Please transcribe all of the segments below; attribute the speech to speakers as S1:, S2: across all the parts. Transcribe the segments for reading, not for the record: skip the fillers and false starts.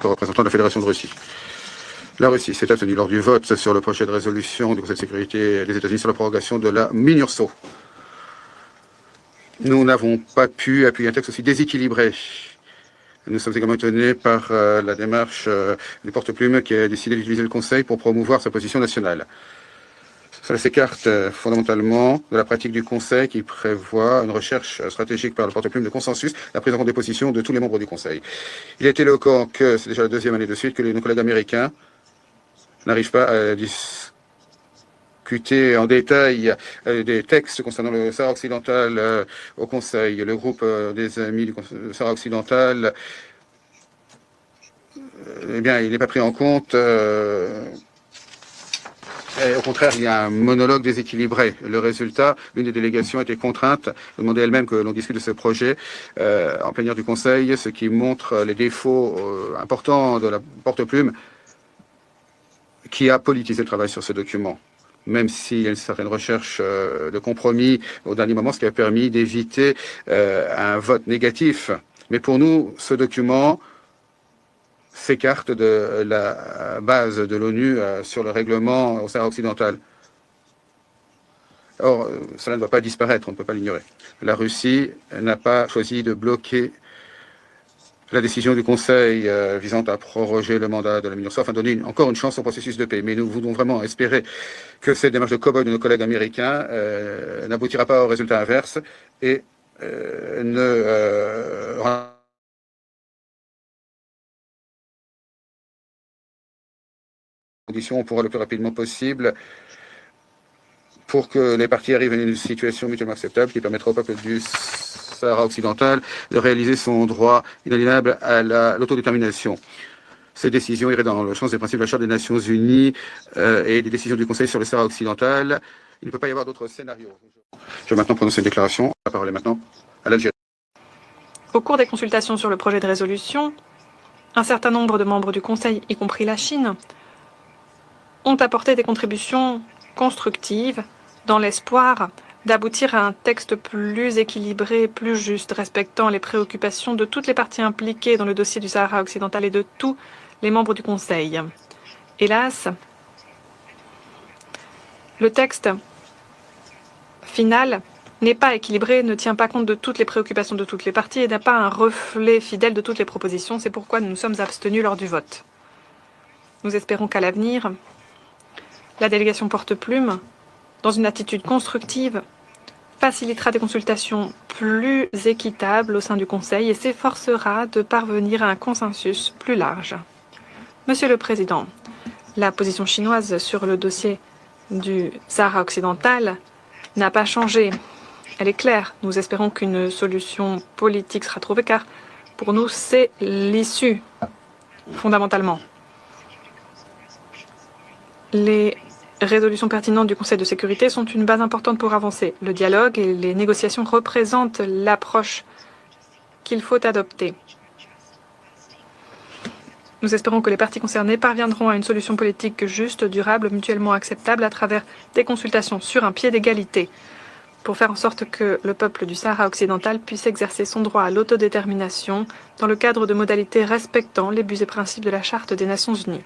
S1: représentant de la Fédération de Russie. La Russie s'est abstenue lors du vote sur le projet de résolution du Conseil de sécurité des États-Unis sur la prorogation de la MINURSO. Nous n'avons pas pu appuyer un texte aussi déséquilibré. Nous sommes également étonnés par la démarche du porte-plume qui a décidé d'utiliser le Conseil pour promouvoir sa position nationale. Cela s'écarte fondamentalement de la pratique du Conseil qui prévoit une recherche stratégique par le porte-plume de consensus, la prise en compte des positions de tous les membres du Conseil. Il est éloquent que c'est déjà la deuxième année de suite que nos collègues américains n'arrivent pas à discuter en détail des textes concernant le Sahara occidental au Conseil. Le groupe des amis du Sahara occidental, eh bien, il n'est pas pris en compte. Au contraire, il y a un monologue déséquilibré. Le résultat, l'une des délégations a été contrainte de demander elle-même que l'on discute de ce projet en plénière du Conseil, ce qui montre les défauts importants de la porte-plume qui a politisé le travail sur ce document. Même s'il y a une certaine recherche de compromis au dernier moment, ce qui a permis d'éviter un vote négatif. Mais pour nous, ce document s'écarte de la base de l'ONU sur le règlement au Sahara occidental. Or, cela ne doit pas disparaître, on ne peut pas l'ignorer. La Russie n'a pas choisi de bloquer la décision du Conseil visant à proroger le mandat de la MINURSO afin de donner encore une chance au processus de paix. Mais nous voulons vraiment espérer que cette démarche de cow-boy de nos collègues américains n'aboutira pas au résultat inverse et ne conditions pour le plus rapidement possible pour que les parties arrivent à une situation mutuellement acceptable qui permettra au peuple du Sahara occidental de réaliser son droit inaliénable à l'autodétermination. Ces décisions iraient dans le sens des principes de la Charte des Nations Unies et des décisions du Conseil sur le Sahara occidental. Il ne peut pas y avoir d'autres scénarios. Je vais maintenant prononcer une déclaration. La parole est maintenant à l'Algérie.
S2: Au cours des consultations sur le projet de résolution, un certain nombre de membres du Conseil, y compris la Chine, ont apporté des contributions constructives dans l'espoir d'aboutir à un texte plus équilibré, plus juste, respectant les préoccupations de toutes les parties impliquées dans le dossier du Sahara occidental et de tous les membres du Conseil. Hélas, le texte final n'est pas équilibré, ne tient pas compte de toutes les préoccupations de toutes les parties et n'a pas un reflet fidèle de toutes les propositions. C'est pourquoi nous nous sommes abstenus lors du vote. Nous espérons qu'à l'avenir, la délégation porte-plume, dans une attitude constructive, facilitera des consultations plus équitables au sein du Conseil et s'efforcera de parvenir à un consensus plus large. Monsieur le Président, la position chinoise sur le dossier du Sahara occidental n'a pas changé. Elle est claire. Nous espérons qu'une solution politique sera trouvée car pour nous, c'est l'issue, fondamentalement. Les résolutions pertinentes du Conseil de sécurité sont une base importante pour avancer. Le dialogue et les négociations représentent l'approche qu'il faut adopter. Nous espérons que les parties concernées parviendront à une solution politique juste, durable, mutuellement acceptable à travers des consultations sur un pied d'égalité pour faire en sorte que le peuple du Sahara occidental puisse exercer son droit à l'autodétermination dans le cadre de modalités respectant les buts et principes de la Charte des Nations Unies.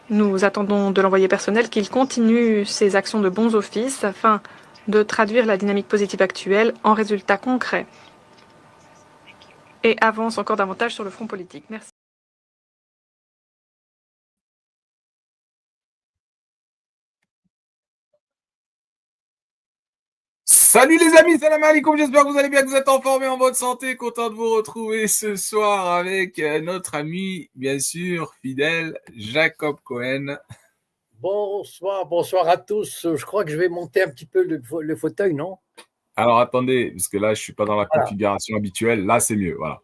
S2: Nous attendons de l'envoyé personnel qu'il continue ses actions de bons offices afin de traduire la dynamique positive actuelle en résultats concrets et avance encore davantage sur le front politique. Merci.
S3: Salut les amis, salam alaikum, j'espère que vous allez bien, que vous êtes en forme et en bonne santé. Content de vous retrouver ce soir avec notre ami, bien sûr, fidèle, Jacob Cohen.
S4: Bonsoir à tous. Je crois que je vais monter un petit peu le fauteuil, non?
S3: Alors attendez, parce que là, je ne suis pas dans la configuration habituelle. Là, c'est mieux, voilà.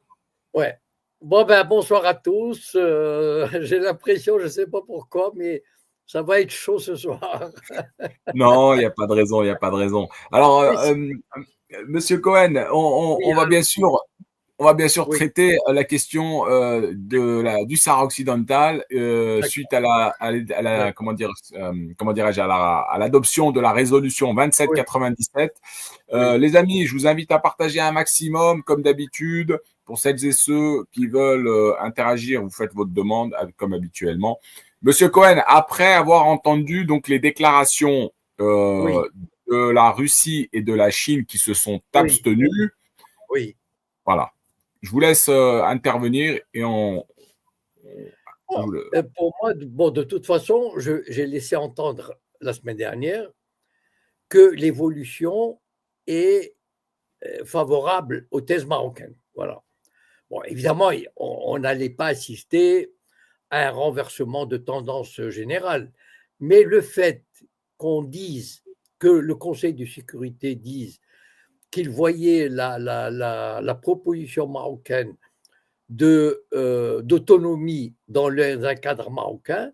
S4: Ouais. Bon, bonsoir à tous. J'ai l'impression, je ne sais pas pourquoi, mais ça va être chaud ce soir.
S3: Non, il n'y a pas de raison, il n'y a pas de raison. Alors, Monsieur Cohen, on va bien sûr on va bien sûr
S4: Oui.
S3: traiter la question du Sahara occidental suite à la comment dirais-je, à l'adoption de la résolution
S4: Oui,
S3: 2797.
S4: oui,
S3: Les amis, je vous invite à partager un maximum, comme d'habitude. Pour celles et ceux qui veulent interagir, vous faites votre demande comme habituellement. Monsieur Cohen, après avoir entendu donc les déclarations
S4: oui,
S3: de la Russie et de la Chine qui se sont
S4: oui,
S3: abstenus,
S4: oui.
S3: voilà. Je vous laisse intervenir et
S4: Bon, pour moi, bon, de toute façon, j'ai laissé entendre la semaine dernière que l'évolution est favorable aux thèses marocaines. Voilà. Bon, évidemment, on n'allait pas assister à un renversement de tendance générale, mais le fait qu'on dise, que le Conseil de sécurité dise qu'il voyait la proposition marocaine d'autonomie dans un cadre marocain,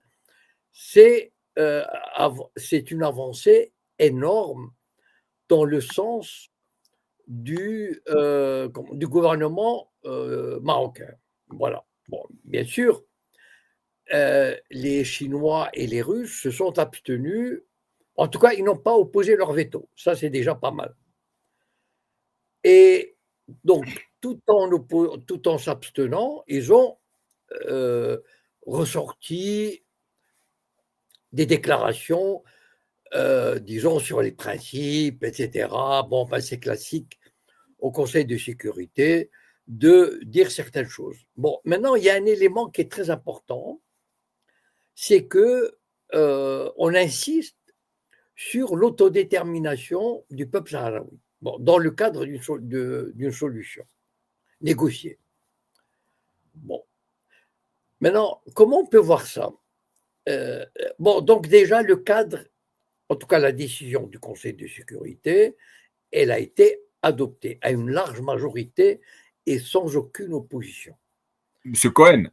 S4: c'est une avancée énorme dans le sens du gouvernement marocain. Voilà. Bon, bien sûr, les Chinois et les Russes se sont abstenus. En tout cas, ils n'ont pas opposé leur veto. Ça, c'est déjà pas mal. Et donc, tout en s'abstenant, ils ont ressorti des déclarations, disons, sur les principes, etc. Bon, ben, c'est classique au Conseil de sécurité de dire certaines choses. Bon, maintenant, il y a un élément qui est très important, c'est que on insiste sur l'autodétermination du peuple sahraoui, bon, dans le cadre d'une solution négociée. Bon, maintenant, comment on peut voir ça? Bon, donc déjà, le cadre, en tout cas la décision du Conseil de sécurité, elle a été adoptée à une large majorité et sans aucune opposition.
S3: Monsieur Cohen,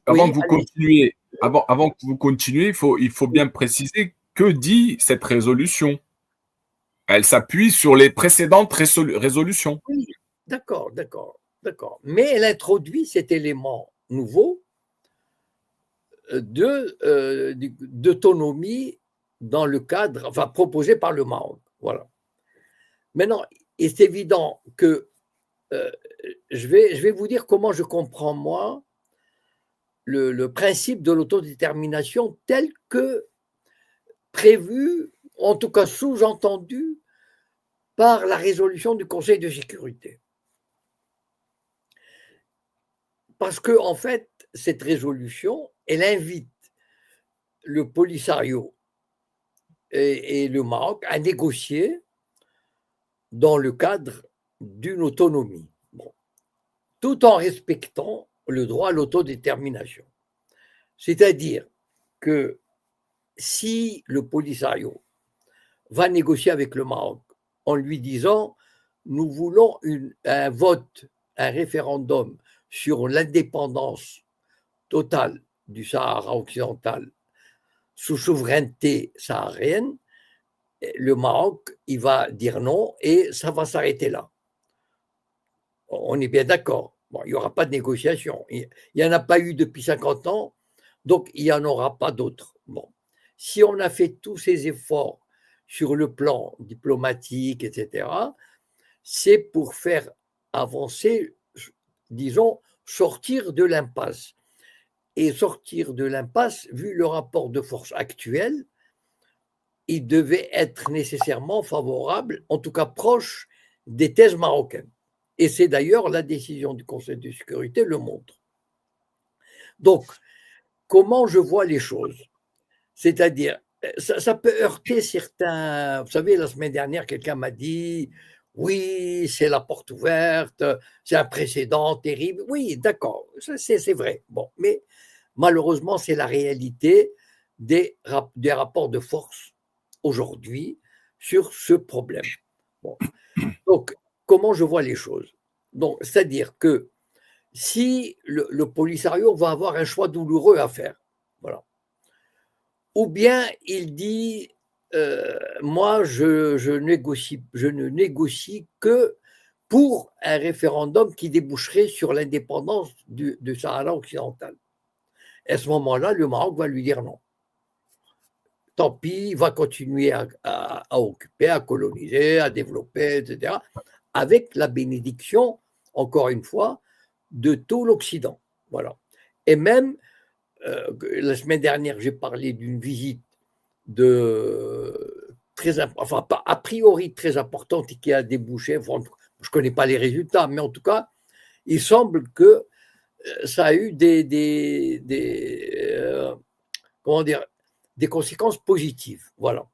S3: avant
S4: Oui,
S3: que vous
S4: allez.
S3: continuiez, avant que vous continuiez, il faut bien préciser que dit cette résolution. Elle s'appuie sur les précédentes résolutions.
S4: Oui, d'accord, d'accord, d'accord. Mais elle introduit cet élément nouveau d'autonomie dans le cadre, enfin proposé par le Maroc. Voilà. Maintenant, il est évident que euh, je vais vous dire comment je comprends moi le principe de l'autodétermination tel que prévu, en tout cas sous-entendu, par la résolution du Conseil de sécurité. Parce que, en fait, cette résolution, elle invite le Polisario et le Maroc à négocier dans le cadre d'une autonomie, bon, tout en respectant le droit à l'autodétermination. C'est-à-dire que si le Polisario va négocier avec le Maroc en lui disant nous voulons un vote, un référendum sur l'indépendance totale du Sahara occidental sous souveraineté saharienne, le Maroc, il va dire non et ça va s'arrêter là. On est bien d'accord. Bon, il n'y aura pas de négociation. Il n'y en a pas eu depuis 50 ans, donc il n'y en aura pas d'autres. Bon. Si on a fait tous ces efforts sur le plan diplomatique, etc., c'est pour faire avancer, disons, sortir de l'impasse. Et sortir de l'impasse, vu le rapport de force actuel, il devait être nécessairement favorable, en tout cas proche des thèses marocaines. Et c'est d'ailleurs la décision du Conseil de sécurité le montre. Donc, comment je vois les choses? C'est-à-dire, ça peut heurter certains. Vous savez, la semaine dernière, quelqu'un m'a dit oui, c'est la porte ouverte, c'est un précédent terrible. Oui, d'accord, c'est vrai. Bon, mais malheureusement, c'est la réalité des rapports de force aujourd'hui sur ce problème. Bon. Donc, comment je vois les choses? Donc, c'est-à-dire que si le Polisario va avoir un choix douloureux à faire, voilà. Ou bien il dit moi je ne négocie que pour un référendum qui déboucherait sur l'indépendance du Sahara occidental. Et à ce moment-là, le Maroc va lui dire non. Tant pis, il va continuer à occuper, à coloniser, à développer, etc., avec la bénédiction, encore une fois, de tout l'Occident. Voilà. Et même, la semaine dernière, j'ai parlé d'une visite a priori très importante et qui a débouché, je ne connais pas les résultats, mais en tout cas, il semble que ça a eu comment dire, des conséquences positives, voilà,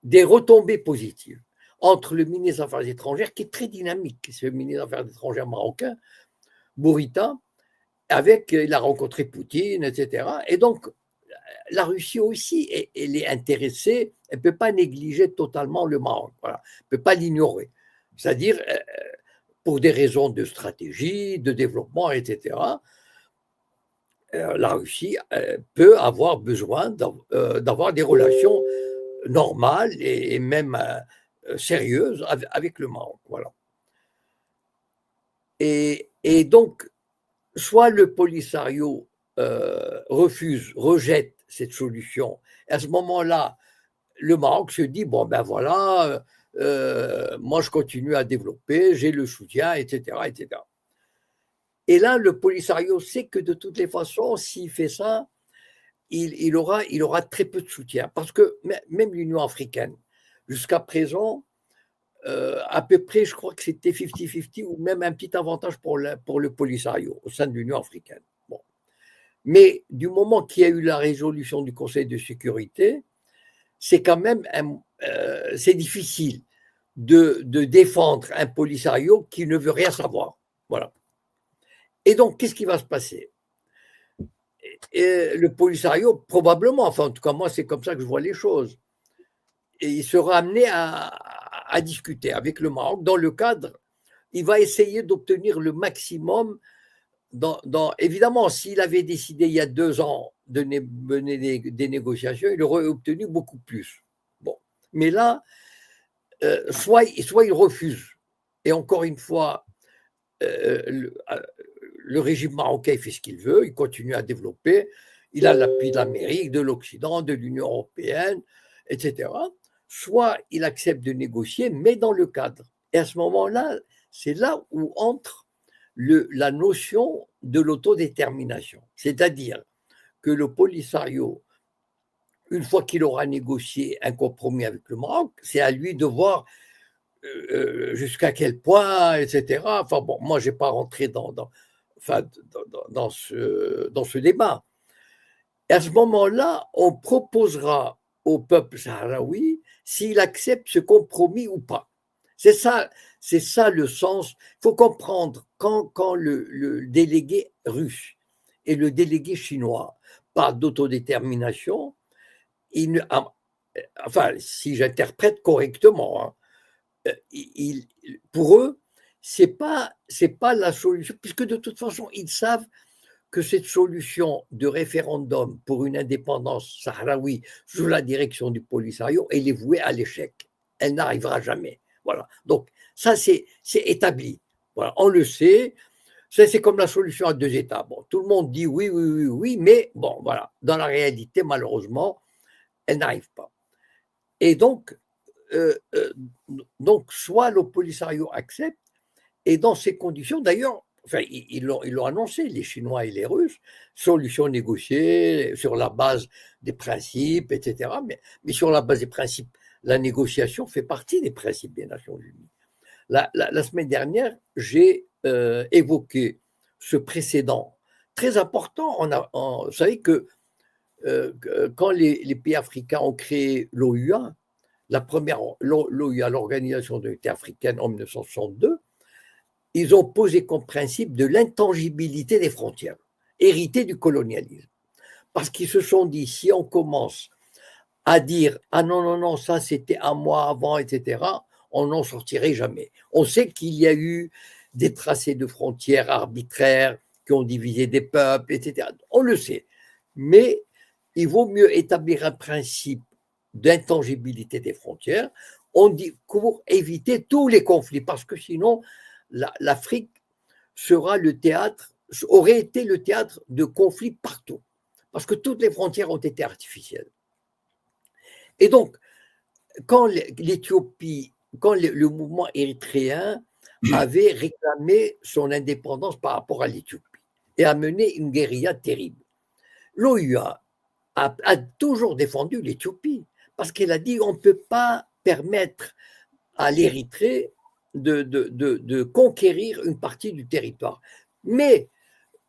S4: des retombées positives entre le ministre des Affaires étrangères, qui est très dynamique, c'est le ministre des Affaires étrangères marocain, Bourita, il a rencontré Poutine, etc. Et donc, la Russie aussi, elle est intéressée, elle ne peut pas négliger totalement le Maroc, voilà. Elle ne peut pas l'ignorer. C'est-à-dire, pour des raisons de stratégie, de développement, etc., la Russie peut avoir besoin d'avoir des relations normales et même sérieuses avec le Maroc. Voilà. Et donc, soit le Polisario rejette cette solution. Et à ce moment-là, le Maroc se dit, bon ben voilà, moi je continue à développer, j'ai le soutien, etc., etc. Et là, le Polisario sait que de toutes les façons, s'il fait ça, il aura très peu de soutien. Parce que même l'Union africaine, jusqu'à présent, à peu près, je crois que c'était 50-50 ou même un petit avantage pour le Polisario au sein de l'Union africaine. Bon. Mais du moment qu'il y a eu la résolution du Conseil de sécurité, c'est quand même c'est difficile de défendre un Polisario qui ne veut rien savoir. Voilà. Et donc, qu'est-ce qui va se passer? Et le Polisario, probablement, enfin en tout cas moi c'est comme ça que je vois les choses, et il sera amené à discuter avec le Maroc dans le cadre, il va essayer d'obtenir le maximum. Évidemment, s'il avait décidé il y a 2 ans de mener des négociations, il aurait obtenu beaucoup plus. Bon, mais là, soit il refuse, et encore une fois, le régime marocain fait ce qu'il veut, il continue à développer, il a l'appui de l'Amérique, de l'Occident, de l'Union européenne, etc. Soit il accepte de négocier, mais dans le cadre. Et à ce moment-là, c'est là où entre la notion de l'autodétermination. C'est-à-dire que le Polisario, une fois qu'il aura négocié un compromis avec le Maroc, c'est à lui de voir jusqu'à quel point, etc. Enfin bon, moi je n'ai pas rentré dans ce débat. Et à ce moment-là, on proposera au peuple sahraoui s'il accepte ce compromis ou pas. C'est ça le sens. Il faut comprendre quand le délégué russe et le délégué chinois parlent d'autodétermination, enfin, si j'interprète correctement, pour eux, c'est pas la solution, puisque de toute façon, ils savent que cette solution de référendum pour une indépendance sahraoui sous la direction du Polisario, elle est vouée à l'échec. Elle n'arrivera jamais. Voilà. Donc, ça, c'est établi. Voilà. On le sait. C'est comme la solution à 2 États. Bon, tout le monde dit oui, oui, oui, oui, mais bon, voilà. Dans la réalité, malheureusement, elle n'arrive pas. Et donc, soit le Polisario accepte, et dans ces conditions, d'ailleurs, enfin, ils l'ont annoncé, les Chinois et les Russes, solution négociée sur la base des principes, etc. Mais sur la base des principes, la négociation fait partie des principes des Nations Unies. La semaine dernière, j'ai évoqué ce précédent très important. Vous savez que quand les pays africains ont créé l'OUA, l'OUA, l'Organisation de l'Unité africaine, en 1962, ils ont posé comme principe de l'intangibilité des frontières, hérité du colonialisme. Parce qu'ils se sont dit, si on commence à dire « Ah non, non, non, ça c'était à moi avant, etc. », on n'en sortirait jamais. On sait qu'il y a eu des tracés de frontières arbitraires qui ont divisé des peuples, etc. On le sait. Mais il vaut mieux établir un principe d'intangibilité des frontières, on dit, pour éviter tous les conflits, parce que sinon, l'Afrique aurait été le théâtre de conflits partout, parce que toutes les frontières ont été artificielles. Et donc, quand l'Éthiopie, quand le mouvement érythréen avait réclamé son indépendance par rapport à l'Éthiopie et a mené une guérilla terrible, l'OUA a toujours défendu l'Éthiopie parce qu'elle a dit on ne peut pas permettre à l'Érythrée de conquérir une partie du territoire. Mais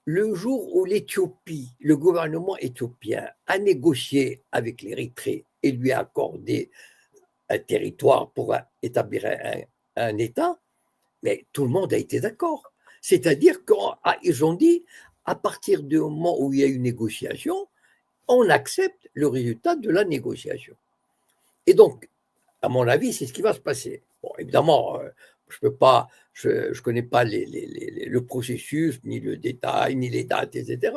S4: le jour où l'Éthiopie, le gouvernement éthiopien a négocié avec l'Érythrée et lui a accordé un territoire pour établir un État, mais tout le monde a été d'accord. C'est-à-dire qu'ils ont dit, à partir du moment où il y a une négociation, on accepte le résultat de la négociation. Et donc, à mon avis, c'est ce qui va se passer. Bon, évidemment, je connais pas le processus, ni le détail, ni les dates, etc.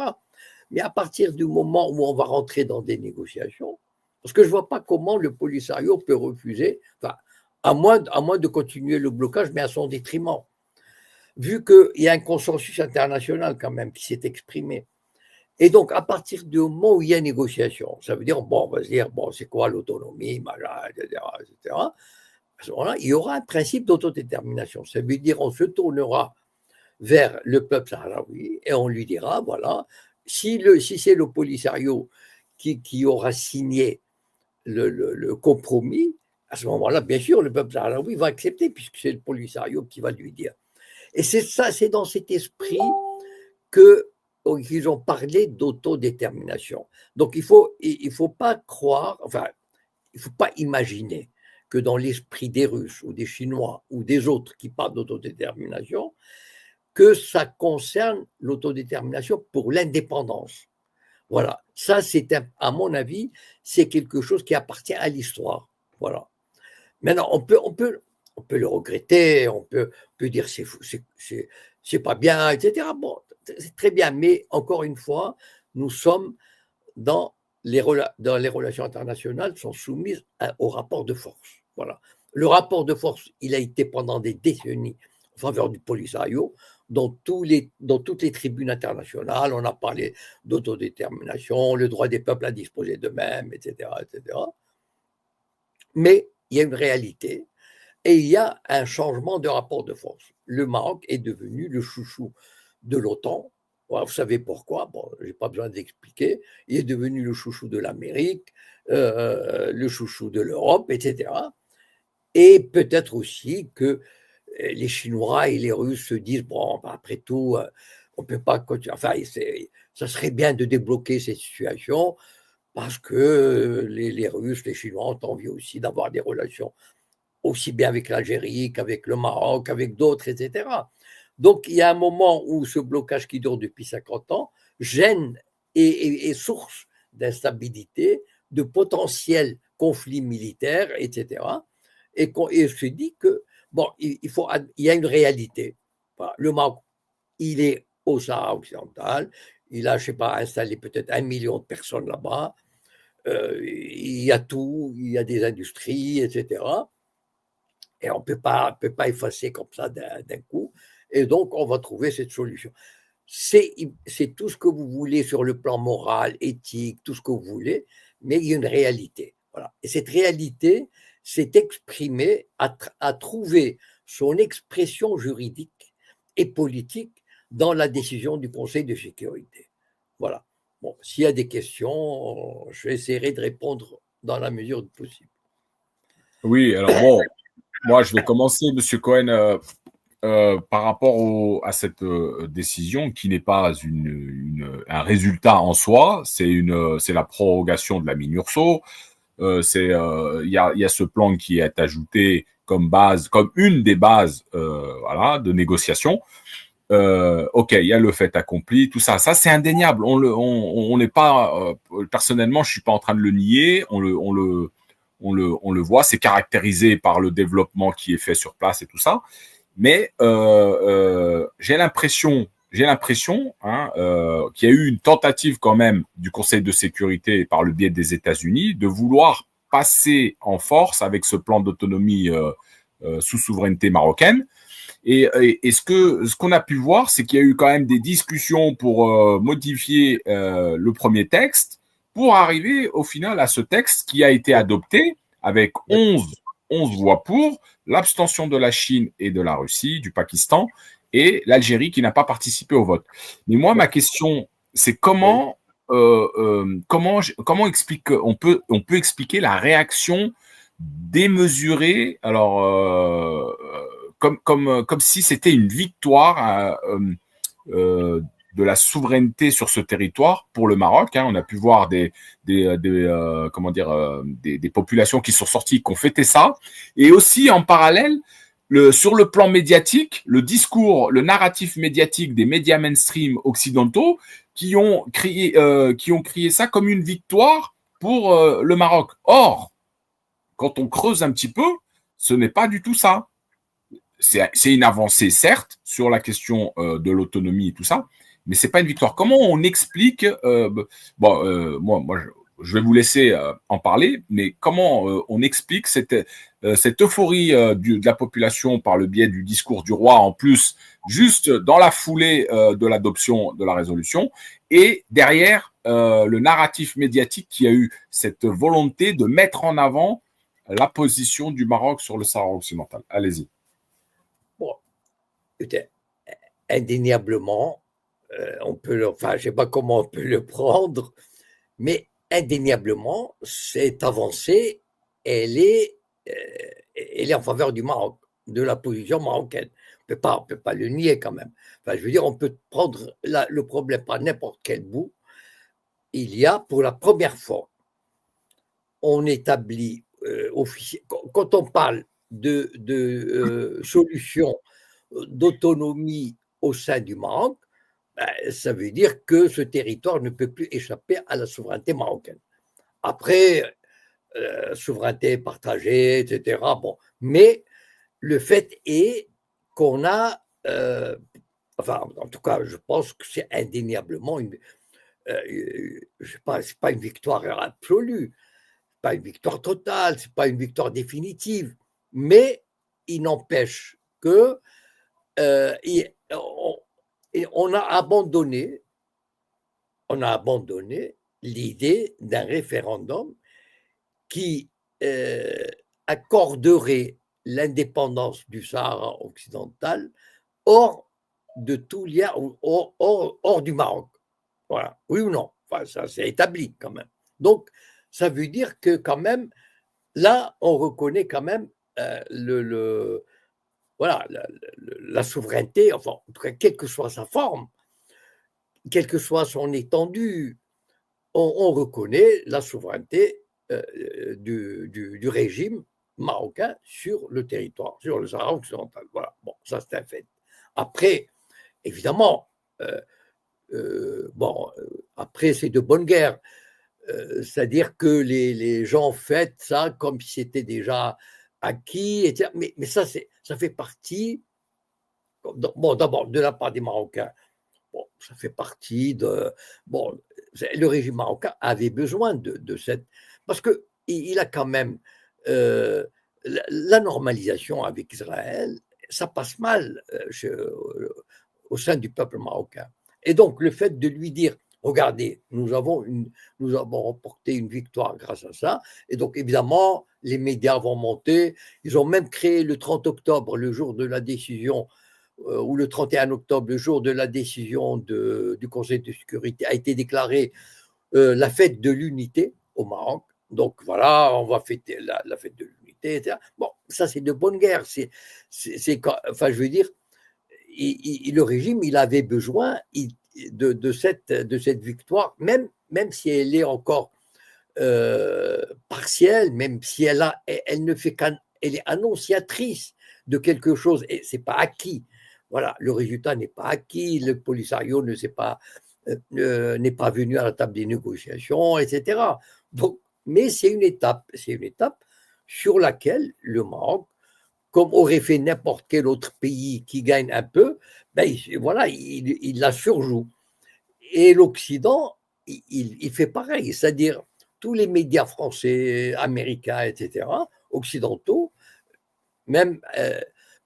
S4: Mais à partir du moment où on va rentrer dans des négociations, parce que je ne vois pas comment le Polisario peut refuser, enfin, à moins de continuer le blocage, mais à son détriment, vu qu'il y a un consensus international quand même qui s'est exprimé. Et donc, à partir du moment où il y a négociation, ça veut dire, bon, on va se dire, bon, c'est quoi l'autonomie, etc., etc. À ce moment-là, il y aura un principe d'autodétermination. Ça veut dire, on se tournera vers le peuple sahraoui et on lui dira, voilà, si c'est le Polisario qui aura signé le compromis, à ce moment-là, bien sûr, le peuple sahraoui va accepter puisque c'est le Polisario qui va lui dire. Et c'est dans cet esprit qu'ils ont parlé d'autodétermination. Donc, il faut pas croire, enfin, il ne faut pas imaginer que dans l'esprit des Russes ou des Chinois ou des autres qui parlent d'autodétermination, que ça concerne l'autodétermination pour l'indépendance. Voilà, ça à mon avis, c'est quelque chose qui appartient à l'histoire. Voilà. Maintenant, on peut le regretter, on peut dire c'est pas bien, etc. Bon, c'est très bien, mais encore une fois, nous sommes dans les relations internationales sont soumises au rapport de force. Voilà. Le rapport de force, il a été pendant des décennies en faveur du Polisario. Dans toutes les tribunes internationales, on a parlé d'autodétermination, le droit des peuples à disposer d'eux-mêmes, etc., etc. Mais il y a une réalité et il y a un changement de rapport de force. Le Maroc est devenu le chouchou de l'OTAN. Vous savez pourquoi? Bon, je n'ai pas besoin d'expliquer. Il est devenu le chouchou de l'Amérique, le chouchou de l'Europe, etc. Et peut-être aussi que les Chinois et les Russes se disent, bon, après tout, on ne peut pas continuer. Enfin, ça serait bien de débloquer cette situation parce que les Russes, les Chinois ont envie aussi d'avoir des relations aussi bien avec l'Algérie qu'avec le Maroc, avec d'autres, etc. Donc, il y a un moment où ce blocage qui dure depuis 50 ans gêne et source d'instabilité, de potentiels conflits militaires, etc. Et je dis que, bon, il y a une réalité. Le Maroc, il est au Sahara occidental, il a, je ne sais pas, installé peut-être 1 million de personnes là-bas, il y a tout, il y a des industries, etc. Et on ne peut pas effacer comme ça d'un coup. Et donc, on va trouver cette solution. C'est tout ce que vous voulez sur le plan moral, éthique, tout ce que vous voulez, mais il y a une réalité. Voilà. Et cette réalité s'est exprimée, a trouvé son expression juridique et politique dans la décision du Conseil de sécurité. Voilà. Bon, s'il y a des questions, je essaierai de répondre dans la mesure du possible.
S3: Oui, alors bon, moi je vais commencer, Monsieur Cohen, par rapport à cette décision qui n'est pas un résultat en soi, c'est la prorogation de la MINURSO. Il y a ce plan qui est ajouté comme une des bases, voilà, de négociation. Ok, il y a le fait accompli, tout ça. Ça, c'est indéniable. On n'est pas, personnellement, je suis pas en train de le nier. On le voit. C'est caractérisé par le développement qui est fait sur place et tout ça. Mais j'ai l'impression qu'il y a eu une tentative quand même du Conseil de sécurité par le biais des États-Unis de vouloir passer en force avec ce plan d'autonomie sous souveraineté marocaine. Et ce qu'on a pu voir, c'est qu'il y a eu quand même des discussions pour modifier le premier texte pour arriver au final à ce texte qui a été adopté avec 11 voix pour, l'abstention de la Chine et de la Russie, du Pakistan et l'Algérie qui n'a pas participé au vote. Mais moi, ma question, c'est comment on peut expliquer la réaction démesurée, alors comme si c'était une victoire de la souveraineté sur ce territoire pour le Maroc. On a pu voir des populations qui sont sorties, qui ont fêté ça, et aussi en parallèle, sur le plan médiatique, le discours, le narratif médiatique des médias mainstream occidentaux qui ont crié ça comme une victoire pour le Maroc. Or, quand on creuse un petit peu, ce n'est pas du tout ça. C'est une avancée, certes, sur la question de l'autonomie et tout ça, mais c'est pas une victoire. Comment on explique moi, je vais vous laisser en parler, mais comment on explique cette euphorie de la population par le biais du discours du roi, en plus, juste dans la foulée de l'adoption de la résolution, et derrière le narratif médiatique qui a eu cette volonté de mettre en avant la position du Maroc sur le Sahara occidental. Allez-y.
S4: Bon, indéniablement, je ne sais pas comment on peut le prendre, mais indéniablement, cette avancée, elle est en faveur du Maroc, de la position marocaine. On ne peut pas le nier quand même. Enfin, je veux dire, on peut prendre le problème par n'importe quel bout. Il y a, pour la première fois, on établit quand on parle de solution d'autonomie au sein du Maroc, ça veut dire que ce territoire ne peut plus échapper à la souveraineté marocaine. Après, souveraineté partagée, etc. Bon, mais le fait est qu'on a, en tout cas, je pense que c'est indéniablement c'est pas une victoire absolue, pas une victoire totale, c'est pas une victoire définitive, mais il n'empêche que on a abandonné l'idée d'un référendum qui accorderait l'indépendance du Sahara occidental hors de tout lien, hors du Maroc. Voilà, oui ou non? Enfin, ça c'est établi quand même. Donc, ça veut dire que quand même, là, on reconnaît quand même la souveraineté, enfin, en tout cas, quelle que soit sa forme, quelle que soit son étendue, on reconnaît la souveraineté du régime marocain sur le territoire, sur le Sahara occidental. Voilà, bon, ça c'est un fait. Après, évidemment, après c'est de bonne guerre. C'est-à-dire que les gens fêtent ça comme si c'était déjà acquis, etc. Mais ça fait partie, d'abord de la part des Marocains, ça fait partie de... le régime marocain avait besoin de cette... Parce qu'il a quand même... la normalisation avec Israël, ça passe mal au sein du peuple marocain. Et donc, le fait de lui dire, regardez, nous avons remporté une victoire grâce à ça, et donc, évidemment, les médias vont monter. Ils ont même créé le 30 octobre, le jour de la décision, ou le 31 octobre, le jour de la décision du Conseil de sécurité, a été déclaré la fête de l'unité au Maroc. Donc voilà, on va fêter la fête de l'unité, etc. Bon, ça c'est de bonne guerre. Je veux dire, le régime, il avait besoin de cette victoire, même si elle est encore partielle, même si elle ne fait elle est annonciatrice de quelque chose, et c'est pas acquis. Voilà, le résultat n'est pas acquis, le Polisario n'est pas venu à la table des négociations, etc. Donc, mais c'est une étape sur laquelle le Maroc, comme aurait fait n'importe quel autre pays qui gagne un peu, il la surjoue. Et l'Occident, il fait pareil, c'est-à-dire tous les médias français, américains, etc., occidentaux, même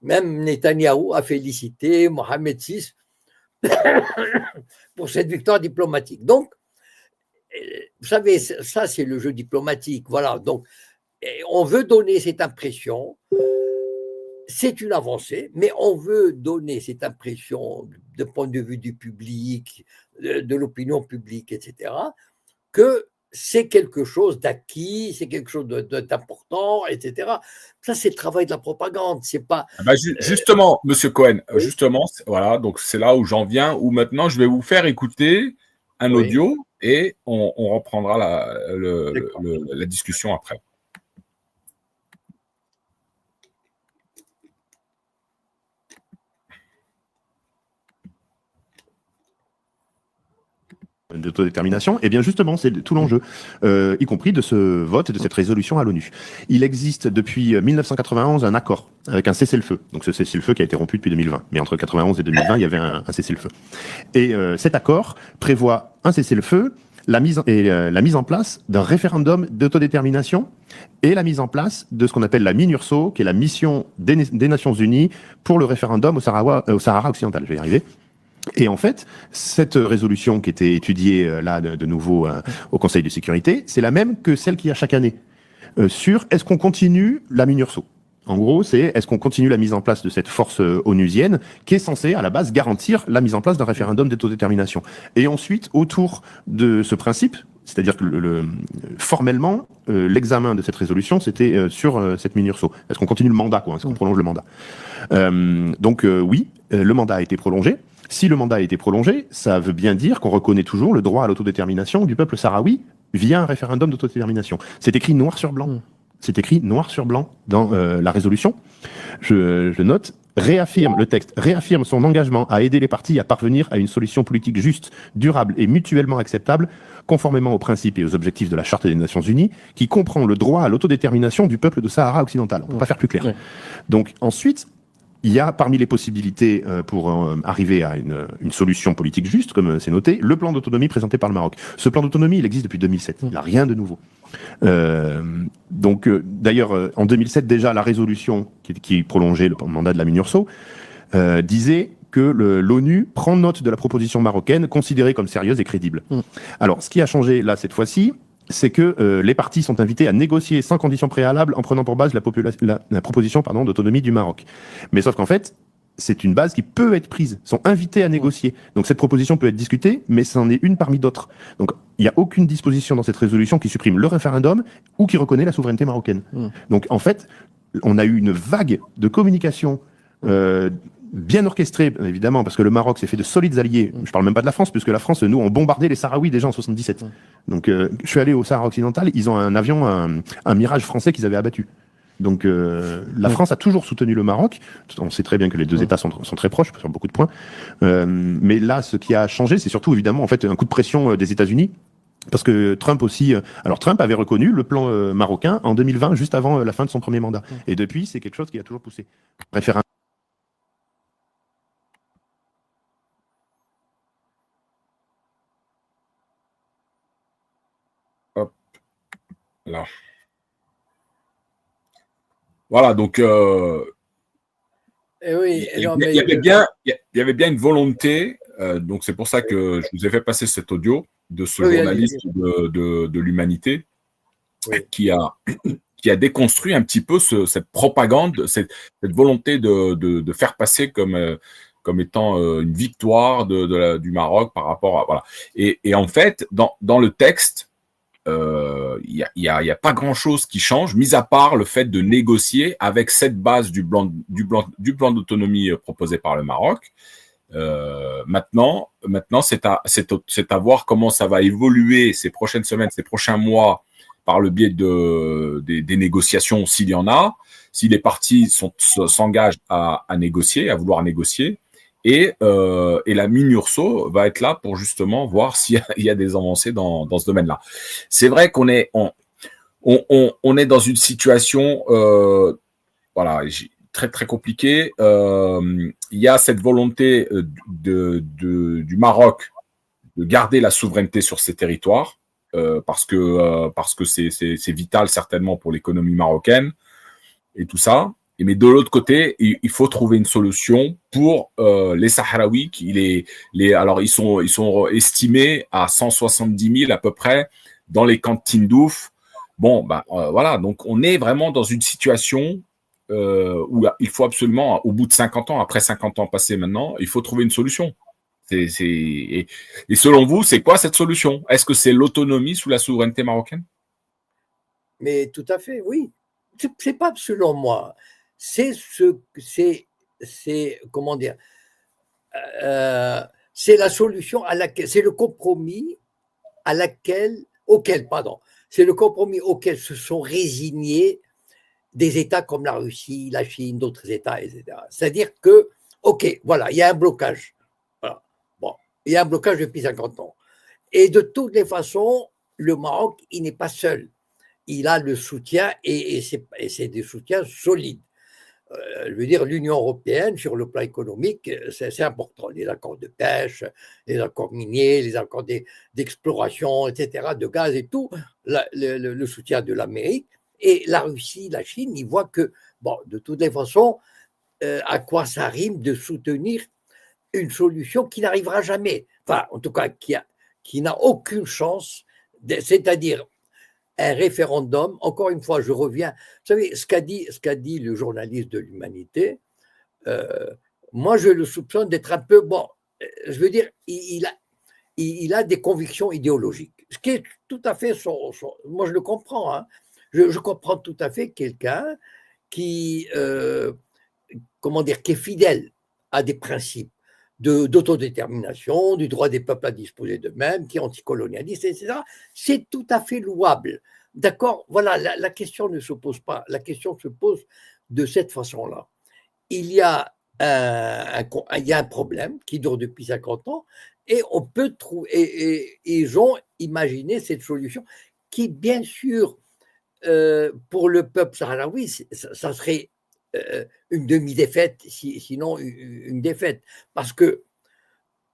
S4: Même Netanyahou a félicité Mohamed VI pour cette victoire diplomatique. Donc, vous savez, ça c'est le jeu diplomatique. Voilà, donc on veut donner cette impression, c'est une avancée, mais on veut donner cette impression de point de vue du public, de l'opinion publique, etc., que c'est quelque chose d'acquis, c'est quelque chose d'important, etc. Ça, c'est le travail de la propagande. C'est pas.
S3: Justement, Monsieur Cohen, justement, voilà, donc c'est là où j'en viens, où maintenant je vais vous faire écouter un audio et on reprendra la discussion après.
S5: D'autodétermination, et bien justement, c'est tout l'enjeu, y compris de ce vote et de cette résolution à l'ONU. Il existe depuis 1991 un accord avec un cessez-le-feu. Donc ce cessez-le-feu qui a été rompu depuis 2020. Mais entre 91 et 2020, il y avait un cessez-le-feu. Et cet accord prévoit un cessez-le-feu, la mise en place d'un référendum d'autodétermination et la mise en place de ce qu'on appelle la MINURSO, qui est la mission des Nations Unies pour le référendum au Sahara occidental. Je vais y arriver. Et en fait, cette résolution qui était étudiée là de nouveau au Conseil de sécurité, c'est la même que celle qu'il y a chaque année sur est-ce qu'on continue la MINURSO. En gros, c'est est-ce qu'on continue la mise en place de cette force onusienne qui est censée, à la base, garantir la mise en place d'un référendum d'autodétermination. Et ensuite, autour de ce principe, c'est-à-dire que formellement, l'examen de cette résolution, c'était sur cette MINURSO. Est-ce qu'on continue le mandat, quoi? Est-ce qu'on prolonge le mandat? Donc oui, le mandat a été prolongé. Si le mandat a été prolongé, ça veut bien dire qu'on reconnaît toujours le droit à l'autodétermination du peuple sahraoui via un référendum d'autodétermination. C'est écrit noir sur blanc. C'est écrit noir sur blanc dans la résolution. Je note, le texte réaffirme son engagement à aider les partis à parvenir à une solution politique juste, durable et mutuellement acceptable, conformément aux principes et aux objectifs de la Charte des Nations Unies, qui comprend le droit à l'autodétermination du peuple de Sahara occidental. On ne peut pas faire plus clair. Donc ensuite, il y a parmi les possibilités pour arriver à une solution politique juste, comme c'est noté, le plan d'autonomie présenté par le Maroc. Ce plan d'autonomie, il existe depuis 2007. Il n'a rien de nouveau. D'ailleurs, en 2007, déjà, la résolution qui prolongeait le mandat de la MINURSO disait que l'ONU prend note de la proposition marocaine considérée comme sérieuse et crédible. Alors, ce qui a changé là, cette fois-ci, c'est que les partis sont invités à négocier sans condition préalable en prenant pour base la proposition d'autonomie du Maroc. Mais sauf qu'en fait, c'est une base qui peut être prise, sont invités à négocier. Donc cette proposition peut être discutée, mais c'en est une parmi d'autres. Donc il n'y a aucune disposition dans cette résolution qui supprime le référendum ou qui reconnaît la souveraineté marocaine. Donc en fait, on a eu une vague de communication bien orchestrée, évidemment, parce que le Maroc s'est fait de solides alliés. Je parle même pas de la France, puisque la France, nous, on bombardait les Sahraouis déjà en 77. Donc, je suis allé au Sahara occidental, ils ont un avion, un Mirage français qu'ils avaient abattu. Donc, la France a toujours soutenu le Maroc. On sait très bien que les deux États sont très proches sur beaucoup de points. Mais là, ce qui a changé, c'est surtout, évidemment, en fait, un coup de pression des États-Unis. Parce que Trump aussi, alors Trump avait reconnu le plan marocain en 2020, juste avant la fin de son premier mandat. Et depuis, c'est quelque chose qui a toujours poussé. Référendum.
S3: Là. Voilà, donc il y avait bien une volonté, donc c'est pour ça que je vous ai fait passer cet audio de ce journaliste de l'Humanité qui a déconstruit un petit peu cette propagande, cette volonté de faire passer comme étant une victoire du Maroc par rapport à voilà. Et en fait, dans le texte, il y a pas grand-chose qui change, mis à part le fait de négocier avec cette base du plan d'autonomie proposé par le Maroc. Maintenant, c'est à voir comment ça va évoluer ces prochaines semaines, ces prochains mois, par le biais des négociations, s'il y en a, si les partis s'engagent à négocier, à vouloir négocier. Et la MINURSO va être là pour justement voir s'il y a des avancées dans ce domaine-là. C'est vrai qu'on est dans une situation très très compliquée. Il y a cette volonté du Maroc de garder la souveraineté sur ses territoires parce que c'est vital certainement pour l'économie marocaine et tout ça. Mais de l'autre côté, il faut trouver une solution pour les Sahraouis. Alors, ils sont estimés à 170 000 à peu près dans les camps de Tindouf. Bon, voilà. Donc, on est vraiment dans une situation où il faut absolument, au bout de 50 ans, après 50 ans passés maintenant, il faut trouver une solution. Et selon vous, c'est quoi cette solution? Est-ce que c'est l'autonomie sous la souveraineté marocaine?
S4: Mais tout à fait, oui. C'est pas selon moi. C'est comment dire, c'est la solution à laquelle, c'est le compromis c'est le compromis auquel se sont résignés des États comme la Russie, la Chine, d'autres États, etc. C'est-à-dire que, ok, voilà, il y a un blocage. Voilà. Bon, il y a un blocage depuis 50 ans. Et de toutes les façons, le Maroc, il n'est pas seul. Il a le soutien et c'est des soutiens solides. Je veux dire, l'Union européenne, sur le plan économique, c'est important. Les accords de pêche, les accords miniers, les accords d'exploration, etc., de gaz et tout, le soutien de l'Amérique. Et la Russie, la Chine, ils voient que, bon, de toutes les façons, à quoi ça rime de soutenir une solution qui n'arrivera jamais. Enfin, en tout cas, qui n'a aucune chance, c'est-à-dire un référendum. Encore une fois, je reviens. Vous savez, ce qu'a dit le journaliste de l'Humanité, moi, je le soupçonne d'être un peu, bon, je veux dire, il a des convictions idéologiques, ce qui est tout à fait moi, je le comprends. Hein. Je comprends tout à fait quelqu'un qui, comment dire, qui est fidèle à des principes d'autodétermination, du droit des peuples à disposer d'eux-mêmes, qui est anticolonialiste, etc. C'est tout à fait louable. D'accord? Voilà, la question ne se pose pas. La question se pose de cette façon-là. Il y a un problème qui dure depuis 50 ans et on peut trouver. Et ils ont imaginé cette solution qui, bien sûr, pour le peuple sahraoui, ça serait une demi-défaite, sinon une défaite. Parce que,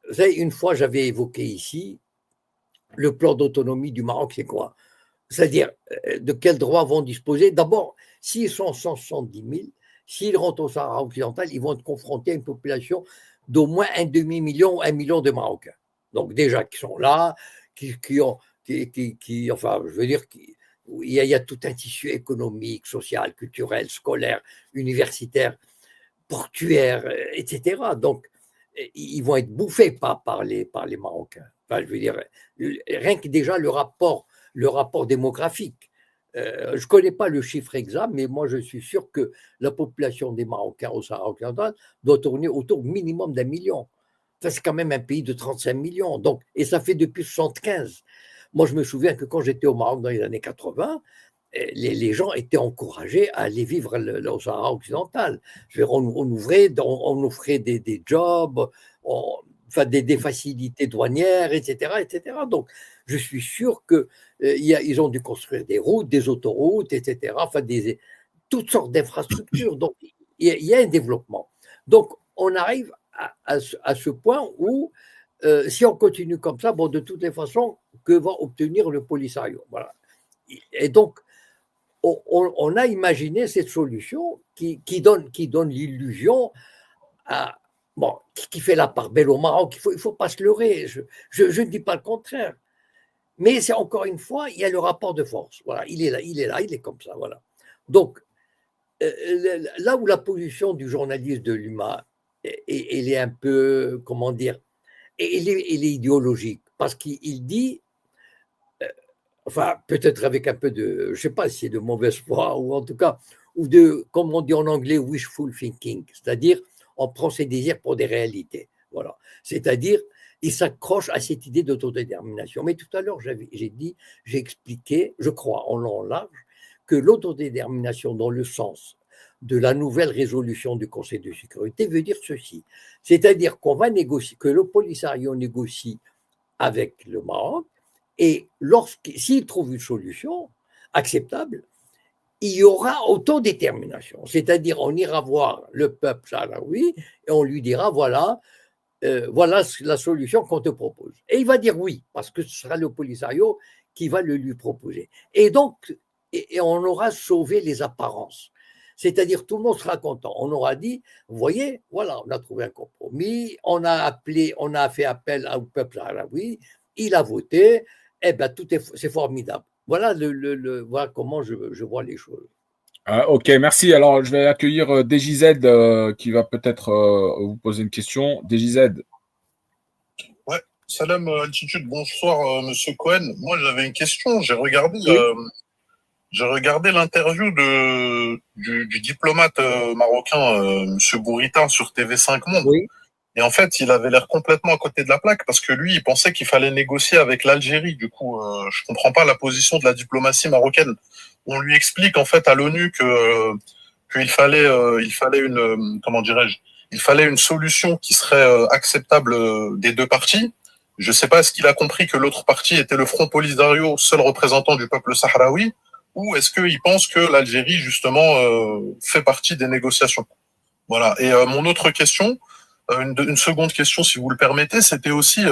S4: vous savez, une fois, j'avais évoqué ici le plan d'autonomie du Maroc, c'est quoi? C'est-à-dire, de quels droits vont disposer? D'abord, s'ils sont 170 000, s'ils rentrent au Sahara occidental, ils vont être confrontés à une population d'au moins un demi-million, 1 million de Marocains. Donc, déjà, qui sont là, enfin, je veux dire, il y a tout un tissu économique, social, culturel, scolaire, universitaire, portuaire, etc. Donc, ils vont être bouffés par les Marocains. Enfin, je veux dire, rien que déjà le rapport démographique. Je ne connais pas le chiffre exact, mais moi je suis sûr que la population des Marocains au Sahara occidental doit tourner autour minimum d'1 million. Ça, c'est quand même un pays de 35 millions. Donc, et ça fait depuis 1975. Moi, je me souviens que quand j'étais au Maroc dans les années 80, les gens étaient encouragés à aller vivre au Sahara occidental. On offrait des jobs, enfin des facilités douanières, etc., etc. Donc, je suis sûr qu'ils ont dû construire des routes, des autoroutes, etc., enfin toutes sortes d'infrastructures. Donc, il y a un développement. Donc, on arrive à ce point où, si on continue comme ça, bon, de toutes les façons, que va obtenir le Polisario? Voilà. Et donc, on a imaginé cette solution qui donne l'illusion qui fait la part belle au Maroc. Il ne faut pas se leurrer. Je ne dis pas le contraire. Mais c'est encore une fois, il y a le rapport de force. Voilà, il est là, il est comme ça. Voilà. Donc, là où la position du journaliste de l'UMA, elle est un peu, comment dire, elle est idéologique. Parce qu'il dit, enfin, peut-être avec un peu de, je ne sais pas si c'est de mauvaise foi, ou en tout cas, ou de, comme on dit en anglais, wishful thinking, c'est-à-dire, on prend ses désirs pour des réalités. Voilà. C'est-à-dire, il s'accroche à cette idée d'autodétermination. Mais tout à l'heure, j'ai expliqué, je crois, en long en large, que l'autodétermination dans le sens de la nouvelle résolution du Conseil de sécurité veut dire ceci. C'est-à-dire qu'on va négocier, que le Polisario négocie avec le Maroc, et s'il trouve une solution acceptable, il y aura autodétermination. C'est-à-dire, on ira voir le peuple sahraoui et on lui dira, voilà la solution qu'on te propose. Et il va dire oui, parce que ce sera le Polisario qui va le lui proposer. Et donc, on aura sauvé les apparences. C'est-à-dire, tout le monde sera content. On aura dit, vous voyez, voilà, on a trouvé un compromis, on a fait appel au peuple sahraoui, il a voté, eh bien, c'est formidable. Voilà, voilà comment je vois les choses.
S3: Ok, merci. Alors, je vais accueillir DJZ qui va peut-être vous poser une question. DJZ.
S6: Ouais, salam altitude, bonsoir Monsieur Cohen. Moi j'avais une question, j'ai regardé l'interview du diplomate marocain Monsieur Bourita sur TV5 Monde.
S4: Oui.
S6: Et en fait, il avait l'air complètement à côté de la plaque parce que lui, il pensait qu'il fallait négocier avec l'Algérie. Du coup, je comprends pas la position de la diplomatie marocaine. On lui explique en fait à l'ONU qu'il fallait une comment dirais-je, il fallait une solution qui serait acceptable des deux parties. Je sais pas, est-ce qu'il a compris que l'autre partie était le Front Polisario, seul représentant du peuple sahraoui, ou est-ce qu'il pense que l'Algérie justement fait partie des négociations? Voilà. Et mon autre question, une seconde question, si vous le permettez, c'était aussi,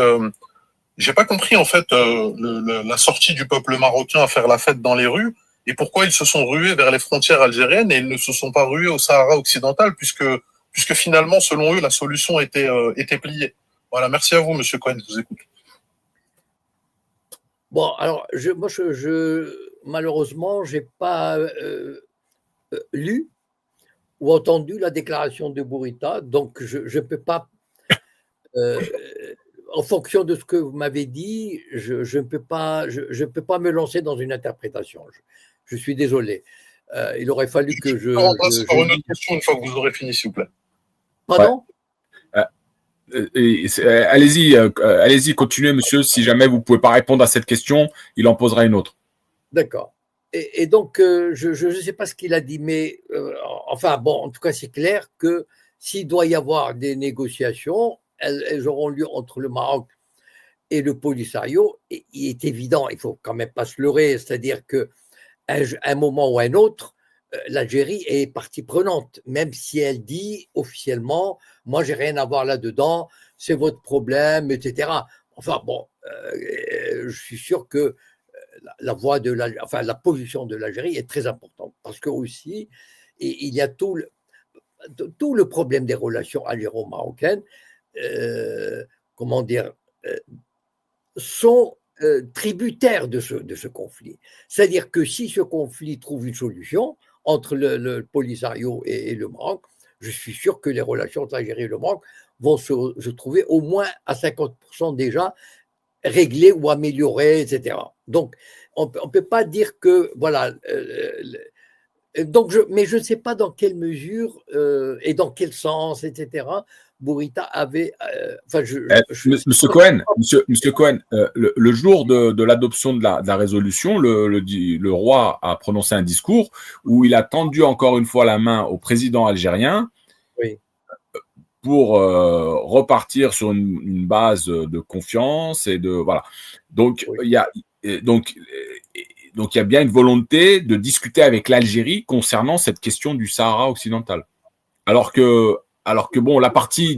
S6: j'ai pas compris en fait la sortie du peuple marocain à faire la fête dans les rues et pourquoi ils se sont rués vers les frontières algériennes et ils ne se sont pas rués au Sahara occidental puisque finalement, selon eux, la solution était pliée. Voilà. Merci à vous, Monsieur Cohen. Je vous écoute.
S4: Bon, alors, malheureusement, j'ai pas lu ou entendu la déclaration de Bourita, donc je ne peux pas, en fonction de ce que vous m'avez dit, je ne peux pas me lancer dans une interprétation. Je suis désolé. Il aurait fallu que je.
S6: remplacer par une autre question une fois que vous aurez fini, s'il vous plaît.
S4: Pardon?
S3: Allez-y, continuez, monsieur. Si jamais vous ne pouvez pas répondre à cette question, il en posera une autre.
S4: D'accord. Et donc, je ne sais pas ce qu'il a dit, mais enfin, bon, en tout cas, c'est clair que s'il doit y avoir des négociations, elles auront lieu entre le Maroc et le Polisario. Et il est évident, il ne faut quand même pas se leurrer, c'est-à-dire qu'à un moment ou à un autre, l'Algérie est partie prenante, même si elle dit officiellement, moi, j'ai rien à voir là-dedans, c'est votre problème, etc. Enfin, bon, je suis sûr que la position de l'Algérie est très importante parce que aussi, il y a tout le problème des relations algéro-marocaines, comment dire, sont tributaires de ce conflit. C'est-à-dire que si ce conflit trouve une solution entre le Polisario et le Maroc, je suis sûr que les relations entre l'Algérie et le Maroc vont se trouver au moins à 50% déjà réglées ou améliorées, etc. Donc, on ne peut pas dire que, voilà, mais je ne sais pas dans quelle mesure et dans quel sens, etc., Bourita avait.
S3: Monsieur Cohen, le jour de l'adoption de la résolution, le roi a prononcé un discours où il a tendu encore une fois la main au président algérien.
S4: Oui.
S3: Pour repartir sur une base de confiance et de voilà. Donc
S4: Oui.
S3: il y a bien une volonté de discuter avec l'Algérie concernant cette question du Sahara occidental. Alors que bon, la partie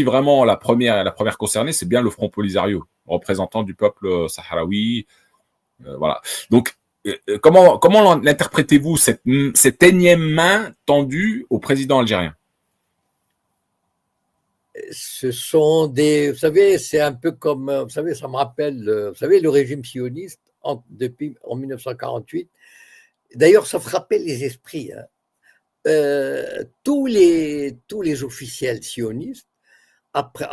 S3: vraiment la première concernée, c'est bien le Front Polisario, représentant du peuple sahraoui. Voilà. Donc comment l'interprétez-vous cette énième main tendue au président algérien?
S4: Ce sont vous savez, c'est un peu comme, vous savez, ça me rappelle, vous savez, le régime sioniste en 1948. D'ailleurs, ça frappait les esprits. Hein. Tous les officiels sionistes, après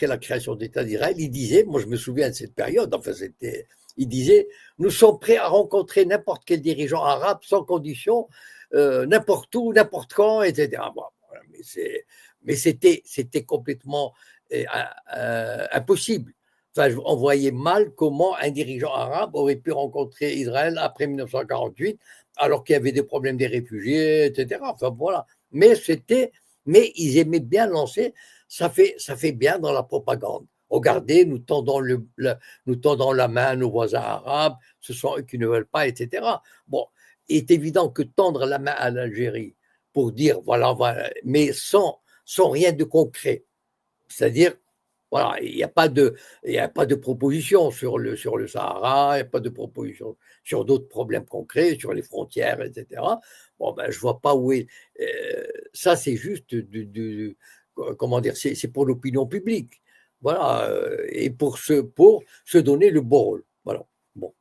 S4: la création d'État d'Israël, ils disaient, moi je me souviens de cette période, enfin ils disaient, nous sommes prêts à rencontrer n'importe quel dirigeant arabe sans condition, n'importe où, n'importe quand, etc. Bon, voilà, mais c'était complètement impossible. Enfin, on voyait mal comment un dirigeant arabe aurait pu rencontrer Israël après 1948, alors qu'il y avait des problèmes des réfugiés, etc. Enfin, voilà. Mais ils aimaient bien lancer, ça fait bien dans la propagande. Regardez, nous tendons la main à nos voisins arabes, ce sont eux qui ne veulent pas, etc. Bon, il est évident que tendre la main à l'Algérie pour dire, voilà, mais sans rien de concret, c'est-à-dire Voilà, il n'y a pas de proposition sur le Sahara, il n'y a pas de proposition sur d'autres problèmes concrets, sur les frontières, etc. Bon, ben, je ne vois pas où est. Ça, c'est juste comment dire, c'est pour l'opinion publique. Voilà, et pour se donner le bon rôle. Voilà. Bon.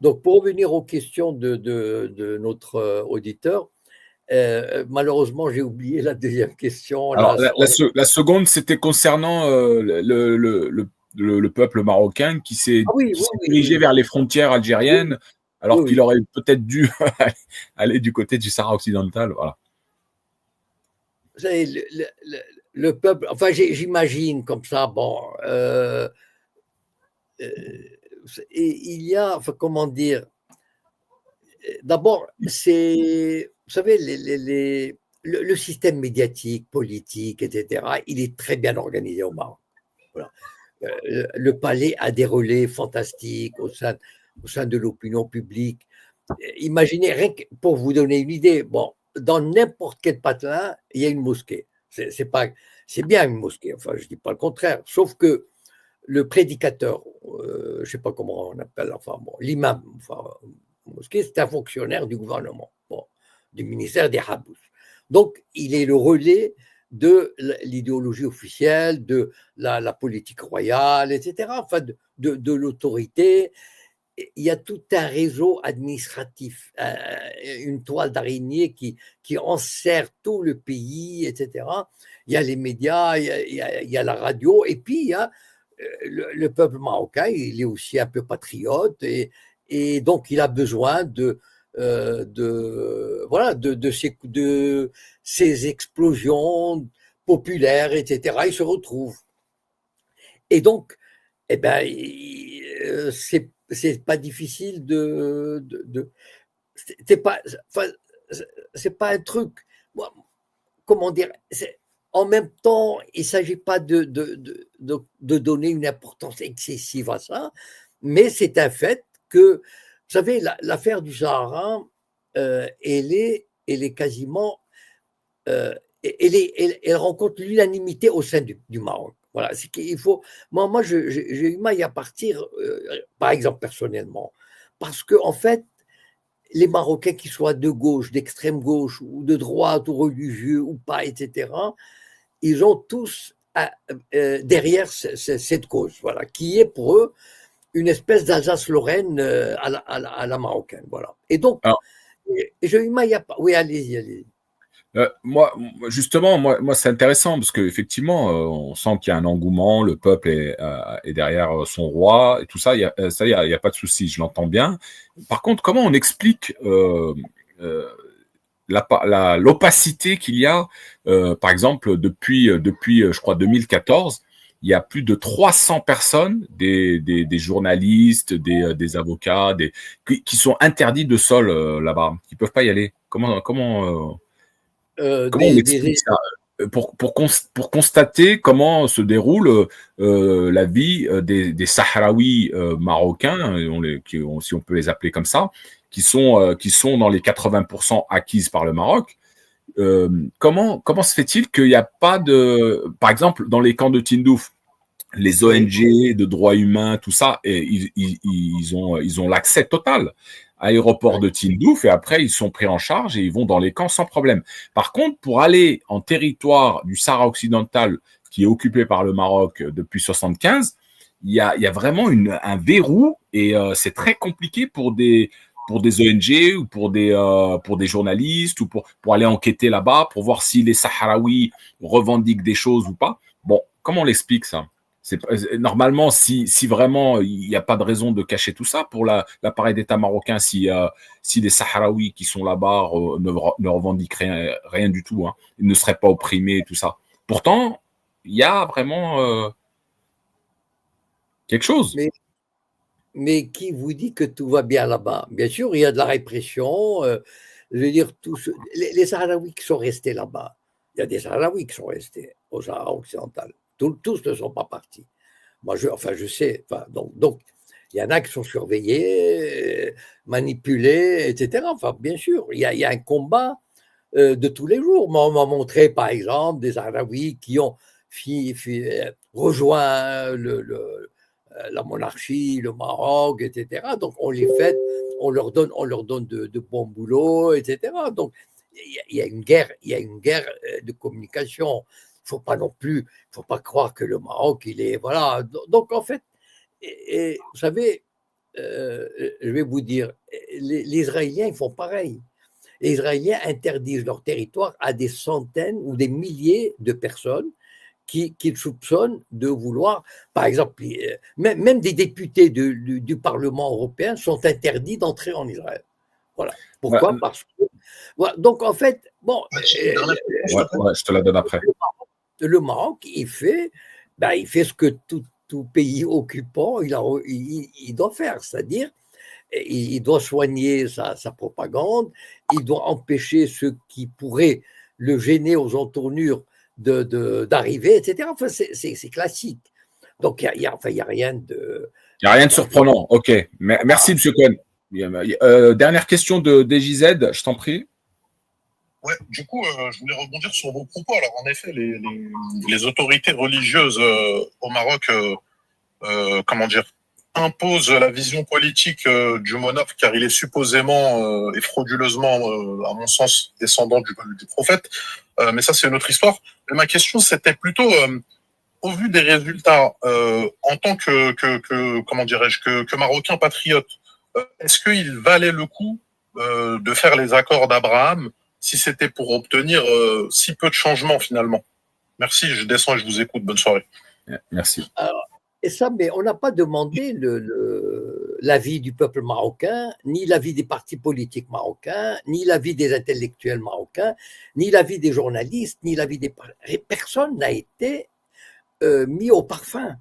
S4: Donc, pour revenir aux questions de notre auditeur, malheureusement, j'ai oublié la deuxième question.
S3: Alors,
S4: Là,
S3: la seconde, c'était concernant le peuple marocain qui s'est
S4: Ah oui,
S3: dirigé vers les frontières algériennes, alors
S4: oui,
S3: qu'il
S4: oui.
S3: aurait peut-être dû aller du côté du Sahara occidental. Voilà.
S4: Vous savez, le peuple, enfin, j'imagine comme ça, bon, et il y a, enfin, comment dire, d'abord, vous savez, le système médiatique, politique, etc., il est très bien organisé au Maroc. Voilà. Le palais a des relais fantastiques au sein de l'opinion publique. Imaginez, rien que pour vous donner une idée, bon, dans n'importe quel patelin, il y a une mosquée. C'est bien une mosquée, enfin, je ne dis pas le contraire, sauf que le prédicateur, je ne sais pas comment on appelle, enfin, bon, l'imam, enfin, mosquée, c'est un fonctionnaire du gouvernement, bon, du ministère des Habous. Donc, il est le relais de l'idéologie officielle, de la politique royale, etc., enfin, de l'autorité. Il y a tout un réseau administratif, une toile d'araignée qui enserre tout le pays, etc. Il y a les médias, il y a la radio, et puis il y a le peuple marocain, il est aussi un peu patriote, et donc il a besoin voilà, de ces explosions populaires, etc. Il se retrouve. Et donc, eh ben, c'est pas difficile c'est pas, enfin, c'est pas un truc, comment dire, en même temps, il ne s'agit pas de donner une importance excessive à ça, mais c'est un fait que, vous savez, l'affaire du Sahara, elle est quasiment, elle rencontre l'unanimité au sein du Maroc. Voilà, c'est qu'il faut. Moi, j'ai eu mal à partir, par exemple personnellement, parce que en fait, les Marocains, qu'ils soient de gauche, d'extrême gauche, ou de droite, ou religieux, ou pas, etc., ils ont tous derrière cette cause, voilà, qui est pour eux une espèce d'Alsace-Lorraine à la marocaine, voilà. Et donc,
S3: Alors,
S4: j'ai eu mal, il y a pas. Oui, allez-y.
S3: Justement, moi, c'est intéressant parce qu'effectivement, on sent qu'il y a un engouement, le peuple est derrière son roi et tout ça. Il y a pas de souci, je l'entends bien. Par contre, comment on explique l'opacité qu'il y a, par exemple, depuis, je crois, 2014, il y a plus de 300 personnes, des journalistes, des avocats, qui sont interdits de sol là-bas, qui peuvent pas y aller. Comment on explique ça pour constater comment se déroule la vie des Sahraouis marocains, si on peut les appeler comme ça, qui sont dans les 80% acquises par le Maroc. Comment se fait-il qu'il n'y a pas de... Par exemple, dans les camps de Tindouf, les ONG de droits humains, tout ça, et ils ont l'accès total à l'aéroport de Tindouf, et après, ils sont pris en charge et ils vont dans les camps sans problème. Par contre, pour aller en territoire du Sahara occidental, qui est occupé par le Maroc depuis 75, il y a vraiment un verrou, et c'est très compliqué pour des ONG ou pour des journalistes ou pour aller enquêter là-bas, pour voir si les Sahraouis revendiquent des choses ou pas. Bon, comment on l'explique ça? Normalement, si vraiment il n'y a pas de raison de cacher tout ça pour l'appareil d'État marocain, si les Sahraouis qui sont là-bas ne revendiquent rien du tout, hein, ils ne seraient pas opprimés et tout ça. Pourtant, il y a vraiment quelque chose.
S4: Mais qui vous dit que tout va bien là-bas? Bien sûr, il y a de la répression. Je veux dire, les Sahraouis qui sont restés là-bas, il y a des Sahraouis qui sont restés au Sahara occidental. Tous ne sont pas partis. Moi, je sais. Donc, il y en a qui sont surveillés, manipulés, etc. Enfin, bien sûr, il y a un combat de tous les jours. On m'a montré, par exemple, des Sahraouis qui ont rejoint la monarchie, le Maroc, etc. Donc on les fête, on leur donne de bons boulots, etc. Donc il y a une guerre, de communication. Faut pas croire que le Maroc, il est voilà. Donc en fait, vous savez, je vais vous dire, les Israéliens ils font pareil. Les Israéliens interdisent leur territoire à des centaines ou des milliers de personnes qu'ils soupçonnent de vouloir, par exemple, même des députés du Parlement européen sont interdits d'entrer en Israël. Voilà. Pourquoi?
S3: Ouais,
S4: Parce que. Voilà. Donc, en fait, bon,
S6: Une dernière question,
S3: ouais, je te la donne après.
S4: le Maroc, il fait ce que tout pays occupant il doit faire, c'est-à-dire il doit soigner sa propagande, il doit empêcher ceux qui pourraient le gêner aux entournures d'arriver, etc. Enfin, c'est classique. Donc, il n'y a rien de.
S3: Il n'y a rien de surprenant. OK. Merci, M. Cohen. Dernière question de DJZ, je t'en prie.
S6: Ouais, du coup, je voulais rebondir sur vos propos. Alors, en effet, les autorités religieuses au Maroc, comment dire, imposent la vision politique du monarque, car il est supposément et frauduleusement, à mon sens, descendant du prophète. Mais ça, c'est une autre histoire. Mais ma question, c'était plutôt, au vu des résultats, en tant comment dirais-je, que Marocain patriote, est-ce qu'il valait le coup de faire les accords d'Abraham si c'était pour obtenir si peu de changements finalement? Merci, je descends et je vous écoute. Bonne soirée.
S3: Merci.
S4: Alors, et ça, mais on n'a pas demandé l'avis du peuple marocain, ni l'avis des partis politiques marocains, ni l'avis des intellectuels marocains, ni l'avis des journalistes, ni l'avis des. Personne n'a été mis au parfum.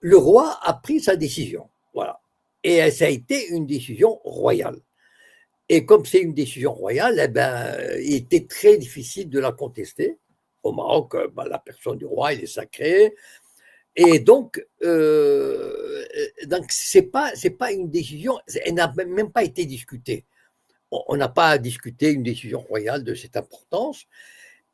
S4: Le roi a pris sa décision. Voilà. Et ça a été une décision royale. Et comme c'est une décision royale, eh ben, il était très difficile de la contester. Au Maroc, la personne du roi, il est sacré. Et donc c'est pas une décision, elle n'a même pas été discutée. On n'a pas discuté une décision royale de cette importance.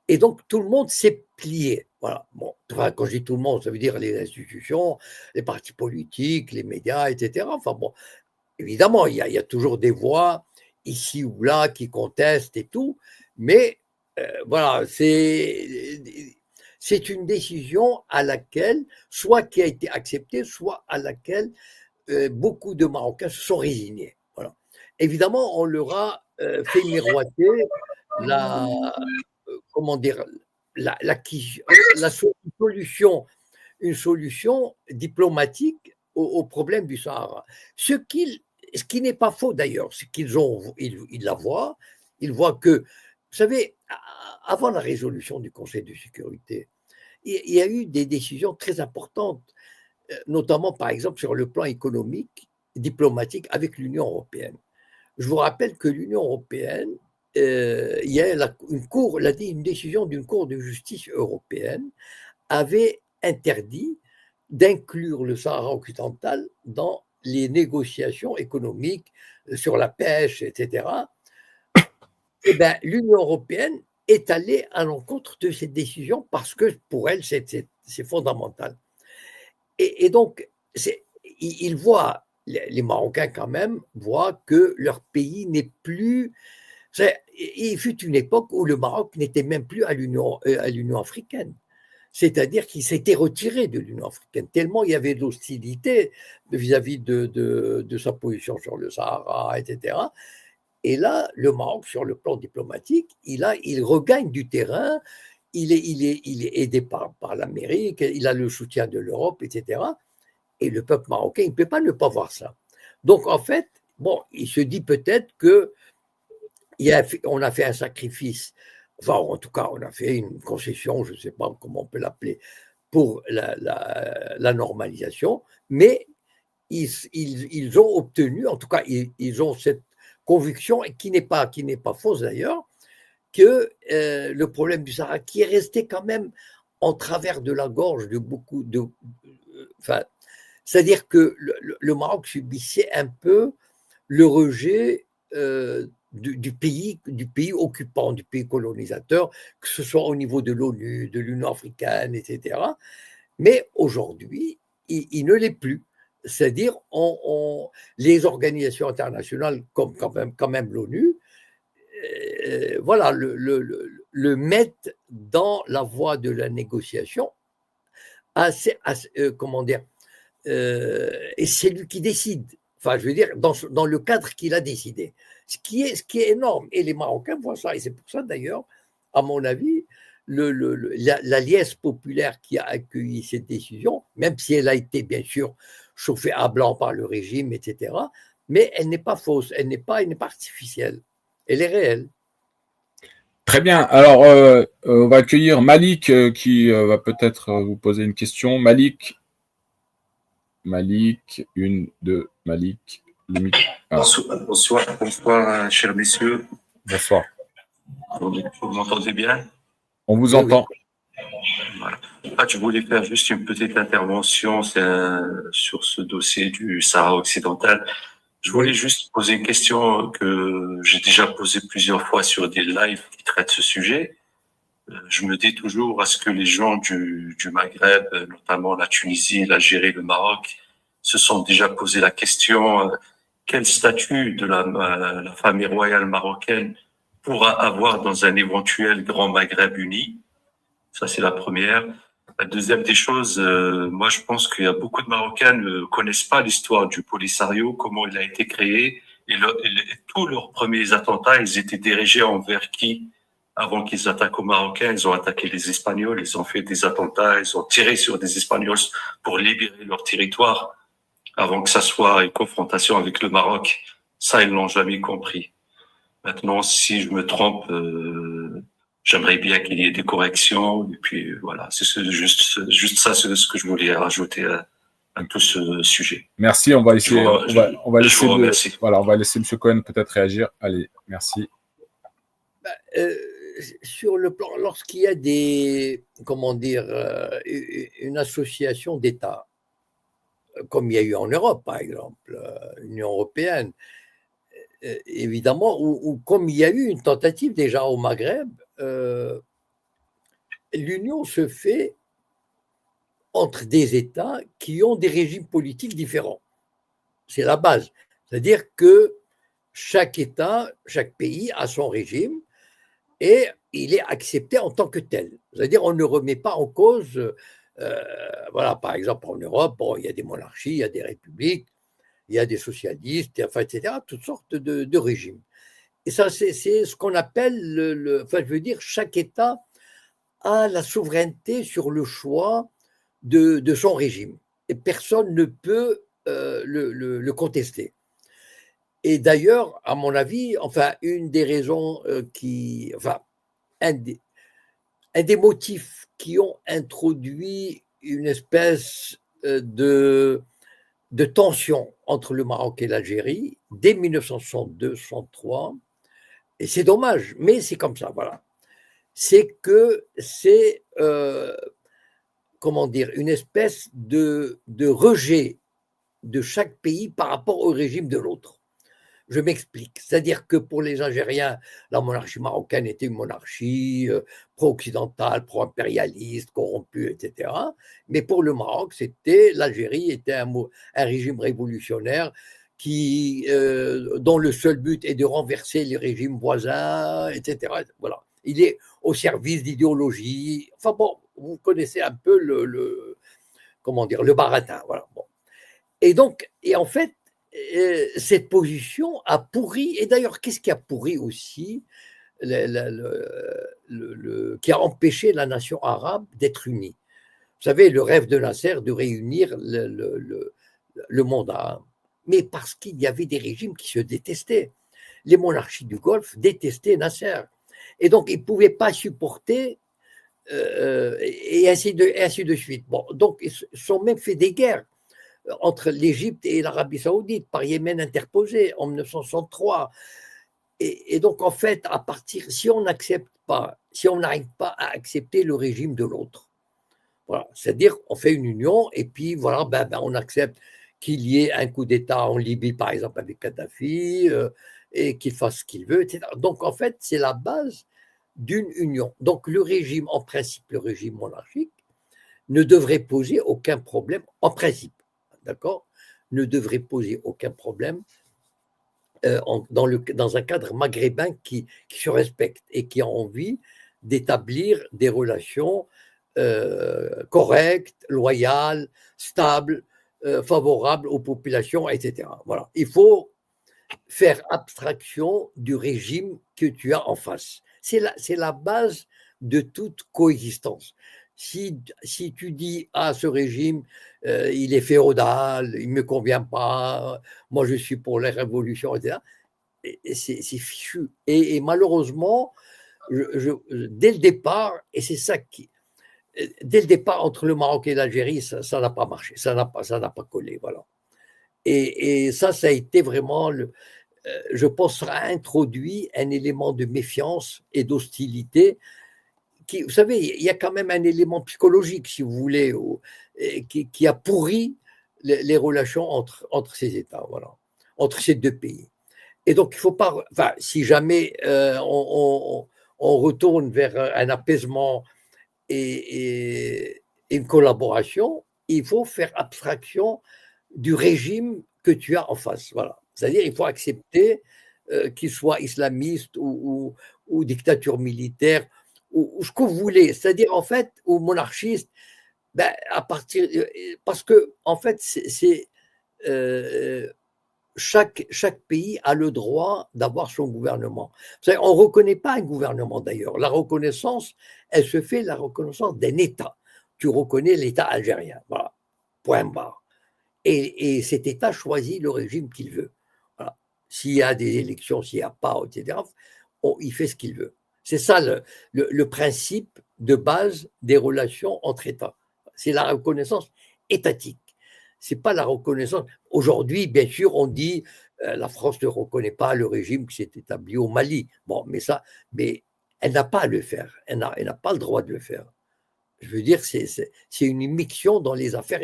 S4: Et donc, tout le monde s'est plié. Voilà. Bon, enfin, quand je dis tout le monde, ça veut dire les institutions, les partis politiques, les médias, etc. Enfin bon, évidemment, il y a toujours des voix ici ou là qui contestent et tout, mais voilà, c'est une décision à laquelle, soit qui a été acceptée, soit à laquelle beaucoup de Marocains se sont résignés. Voilà. Évidemment, on leur a fait miroiter la, comment dire, une solution diplomatique au problème du Sahara. Ce qui n'est pas faux d'ailleurs, c'est qu'ils la voient, ils voient que, vous savez, avant la résolution du Conseil de sécurité, il y a eu des décisions très importantes, notamment par exemple sur le plan économique, diplomatique avec l'Union européenne. Je vous rappelle que l'Union européenne, il y a une décision d'une cour de justice européenne avait interdit d'inclure le Sahara occidental dans les négociations économiques sur la pêche, etc. Eh bien, l'Union européenne est allée à l'encontre de cette décision parce que pour elle, c'est fondamental. Et donc, ils voient, les Marocains quand même, voient que leur pays n'est plus. Il fut une époque où le Maroc n'était même plus à l'Union africaine. C'est-à-dire qu'il s'était retiré de l'Union africaine, tellement il y avait de l'hostilité vis-à-vis de sa position sur le Sahara, etc. Et là, le Maroc, sur le plan diplomatique, il regagne du terrain, il est aidé par l'Amérique, il a le soutien de l'Europe, etc. Et le peuple marocain, il ne peut pas ne pas voir ça. Donc, en fait, bon, il se dit peut-être qu'on a fait un sacrifice, enfin, en tout cas, on a fait une concession, je ne sais pas comment on peut l'appeler, pour la normalisation, mais ils ont obtenu, en tout cas, ils ont cette conviction, et qui n'est pas fausse d'ailleurs, que le problème du Sahara, qui est resté quand même en travers de la gorge de beaucoup de. Enfin, c'est-à-dire que le Maroc subissait un peu le rejet du pays occupant, du pays colonisateur, que ce soit au niveau de l'ONU, de l'Union africaine, etc. Mais aujourd'hui, il ne l'est plus. C'est-à-dire, les organisations internationales, comme quand même l'ONU, voilà, le mettent dans la voie de la négociation. Comment dire, et c'est lui qui décide. Enfin, je veux dire, dans le cadre qu'il a décidé. Ce qui est énorme. Et les Marocains voient ça. Et c'est pour ça, d'ailleurs, à mon avis, la liesse populaire qui a accueilli cette décision, même si elle a été, bien sûr, chauffée à blanc par le régime, etc., mais elle n'est pas fausse, elle n'est pas artificielle. Elle est réelle.
S3: Très bien. Alors, on va accueillir Malik qui va peut-être vous poser une question. Malik, une, deux, Malik.
S7: Ah. Bonsoir, chers messieurs.
S3: Bonsoir.
S7: Vous m'entendez bien?
S3: On vous entend.
S7: Voilà. Je voulais faire juste une petite intervention sur ce dossier du Sahara occidental. Je voulais juste poser une question que j'ai déjà posée plusieurs fois sur des lives qui traitent ce sujet. Je me dis toujours, est-ce que les gens du Maghreb, notamment la Tunisie, l'Algérie, le Maroc, se sont déjà posé la question quel statut de la famille royale marocaine pourra avoir dans un éventuel Grand Maghreb uni? Ça, c'est la première. La deuxième des choses, moi, je pense qu'il y a beaucoup de Marocains ne connaissent pas l'histoire du Polisario, comment il a été créé, et tous leurs premiers attentats, ils étaient dirigés envers qui? Avant qu'ils attaquent aux Marocains, ils ont attaqué les Espagnols, ils ont fait des attentats, ils ont tiré sur des Espagnols pour libérer leur territoire, avant que ça soit une confrontation avec le Maroc. Ça, ils l'ont jamais compris. Maintenant, si je me trompe, j'aimerais bien qu'il y ait des corrections. Et puis voilà, c'est juste ça, c'est ce que je voulais rajouter à tout ce sujet.
S3: Merci. On va laisser, on va laisser M. Cohen peut-être réagir. Allez, merci.
S4: Sur le plan, lorsqu'il y a une association d'États, comme il y a eu en Europe, par exemple, l'Union européenne, évidemment, ou comme il y a eu une tentative déjà au Maghreb, l'union se fait entre des États qui ont des régimes politiques différents. C'est la base. C'est-à-dire que chaque État, chaque pays a son régime et il est accepté en tant que tel. C'est-à-dire qu'on ne remet pas en cause, voilà, par exemple en Europe, il y a des monarchies, il y a des républiques, il y a des socialistes, enfin, etc., toutes sortes de régimes. Et ça, c'est ce qu'on appelle, enfin, je veux dire, chaque État a la souveraineté sur le choix de son régime. Et personne ne peut le contester. Et d'ailleurs, à mon avis, enfin, une des raisons un des motifs qui ont introduit une espèce de tension entre le Maroc et l'Algérie dès 1962-63, et c'est dommage, mais c'est comme ça, voilà. C'est que c'est, comment dire, une espèce de rejet de chaque pays par rapport au régime de l'autre. Je m'explique. C'est-à-dire que pour les Algériens, la monarchie marocaine était une monarchie pro-occidentale, pro-impérialiste, corrompue, etc. Mais pour le Maroc, l'Algérie était un régime révolutionnaire dont le seul but est de renverser les régimes voisins, etc. Voilà. Il est au service d'idéologie. Enfin bon, vous connaissez un peu comment dire, le baratin. Voilà. Bon. Et en fait, cette position a pourri, et d'ailleurs, qu'est-ce qui a pourri aussi, qui a empêché la nation arabe d'être unie? Vous savez, le rêve de Nasser de réunir le monde arabe. Mais parce qu'il y avait des régimes qui se détestaient. Les monarchies du Golfe détestaient Nasser. Et donc, ils ne pouvaient pas supporter, et ainsi de suite. Bon, donc, ils se sont même fait des guerres entre l'Égypte et l'Arabie saoudite, par Yémen interposé en 1963. Et donc, en fait, si on n'arrive pas à accepter le régime de l'autre, voilà, c'est-à-dire on fait une union et puis voilà, on accepte qu'il y ait un coup d'État en Libye, par exemple, avec Kadhafi, et qu'il fasse ce qu'il veut, etc. Donc, en fait, c'est la base d'une union. Donc, le régime, en principe, le régime monarchique, ne devrait poser aucun problème en principe, d'accord? Ne devrait poser aucun problème dans un cadre maghrébin qui se respecte et qui a envie d'établir des relations correctes, loyales, stables, favorables aux populations, etc. Voilà. Il faut faire abstraction du régime que tu as en face. C'est la base de toute coexistence. Si tu dis, ah, ce régime, il est féodal, il ne me convient pas, moi je suis pour les révolutions, etc., c'est fichu. Et malheureusement, dès le départ, et c'est ça qui. Dès le départ, entre le Maroc et l'Algérie, ça n'a pas marché, ça n'a pas collé, voilà. Et ça a été vraiment, je pense, ça a introduit un élément de méfiance et d'hostilité. Vous savez, il y a quand même un élément psychologique, si vous voulez, qui a pourri les relations entre ces États, voilà, entre ces deux pays. Et donc, il ne faut pas, enfin, si jamais on retourne vers un apaisement et une collaboration, il faut faire abstraction du régime que tu as en face. Voilà. C'est-à-dire qu'il faut accepter qu'il soit islamiste ou dictature militaire ou ce que vous voulez. C'est-à-dire, en fait, ou monarchiste, ben, parce que, en fait, chaque pays a le droit d'avoir son gouvernement. On ne reconnaît pas un gouvernement d'ailleurs. La reconnaissance, elle se fait la reconnaissance d'un État. Tu reconnais l'État algérien. Voilà. Point barre. Et cet État choisit le régime qu'il veut. Voilà. S'il y a des élections, s'il n'y a pas, etc., il fait ce qu'il veut. C'est ça le principe de base des relations entre États. C'est la reconnaissance étatique. C'est pas la reconnaissance. Aujourd'hui, bien sûr, on dit la France ne reconnaît pas le régime qui s'est établi au Mali. Bon, mais elle n'a pas à le faire. Elle n'a pas le droit de le faire. Je veux dire, c'est une immixtion dans les affaires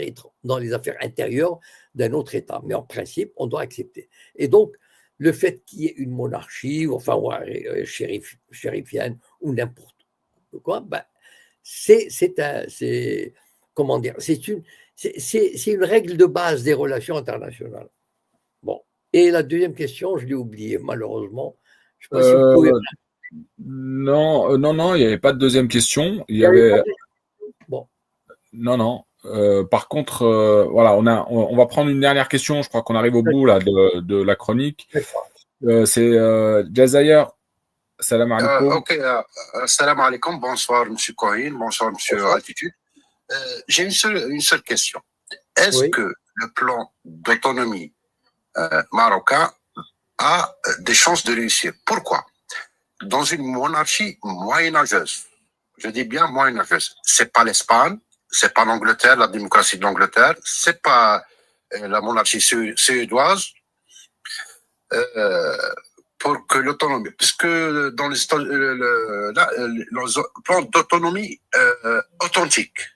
S4: intérieures d'un autre État. Mais en principe, on doit accepter. Et donc, le fait qu'il y ait une monarchie, enfin, ou chérifienne, ou n'importe quoi, ben, comment dire, c'est une règle de base des relations internationales. Bon. Et la deuxième question, je l'ai oubliée, malheureusement. Je sais pas si vous pouvez.
S3: Non, il n'y avait pas de deuxième question. Il y
S4: pas
S3: avait.
S4: de- Bon.
S3: Non. Par contre, voilà, on va prendre une dernière question. Je crois qu'on arrive au bout là de la chronique. C'est Jazair. Salam alaikum.
S8: Ok, salam alaikum, bonsoir Monsieur Cohen, bonsoir Monsieur Altitude. J'ai une seule question. Est-ce que le plan d'autonomie marocain a des chances de réussir? Pourquoi? Dans une monarchie moyenâgeuse, je dis bien moyenâgeuse, c'est pas l'Espagne, c'est pas l'Angleterre, la démocratie de l'Angleterre, c'est pas la monarchie suédoise. Pour que l'autonomie, parce que dans le plan d'autonomie authentique,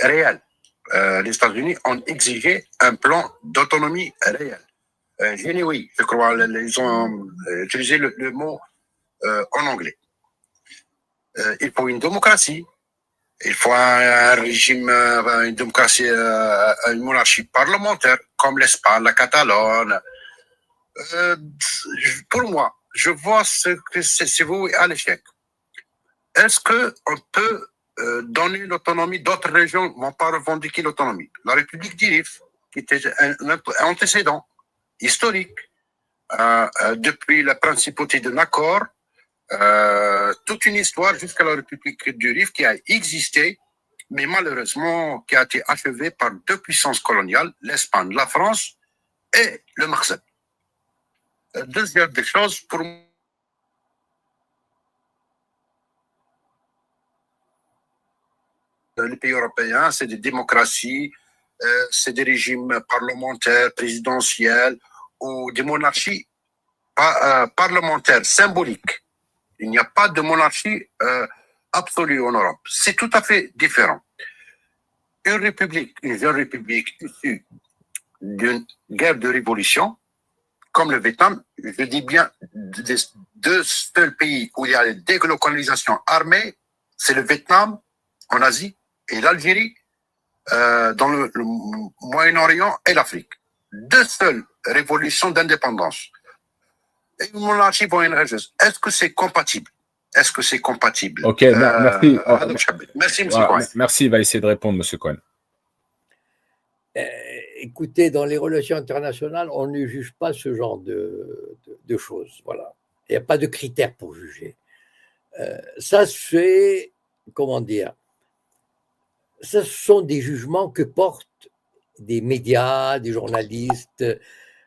S8: réel, les États-Unis ont exigé un plan d'autonomie réel. Oui, je crois, ils ont utilisé le mot en anglais. Il faut une démocratie, il faut un régime, une démocratie, une monarchie parlementaire, comme l'Espagne, la Catalogne. Pour moi, je vois ce que c'est voué à l'échec. Est-ce qu'on peut donner l'autonomie? D'autres régions ne vont pas revendiquer l'autonomie. La République du Rif, qui était un antécédent historique, depuis la principauté de Nacor, toute une histoire jusqu'à la République du Rif qui a existé, mais malheureusement qui a été achevée par deux puissances coloniales, l'Espagne, la France et le Maghreb. Deuxième des choses, pour les pays européens, c'est des démocraties, c'est des régimes parlementaires, présidentiels ou des monarchies parlementaires symboliques. Il n'y a pas de monarchie absolue en Europe. C'est tout à fait différent. Une jeune république issue d'une guerre de révolution, comme le Vietnam, je dis bien, des deux seuls pays où il y a des délocalisations armées, c'est le Vietnam en Asie et l'Algérie dans le Moyen-Orient et l'Afrique. Deux seules révolutions d'indépendance. Et une monarchie moyenâgeuse. Est-ce que c'est compatible? Est-ce que c'est compatible?
S3: Ok, merci.
S8: Merci, M.
S3: Voilà,
S8: Cohen.
S3: merci, il va essayer de répondre, M. Cohen.
S4: Écoutez, dans les relations internationales, on ne juge pas ce genre de choses. Voilà. Il n'y a pas de critères pour juger. Ça, c'est, comment dire, ce sont des jugements que portent des médias, des journalistes,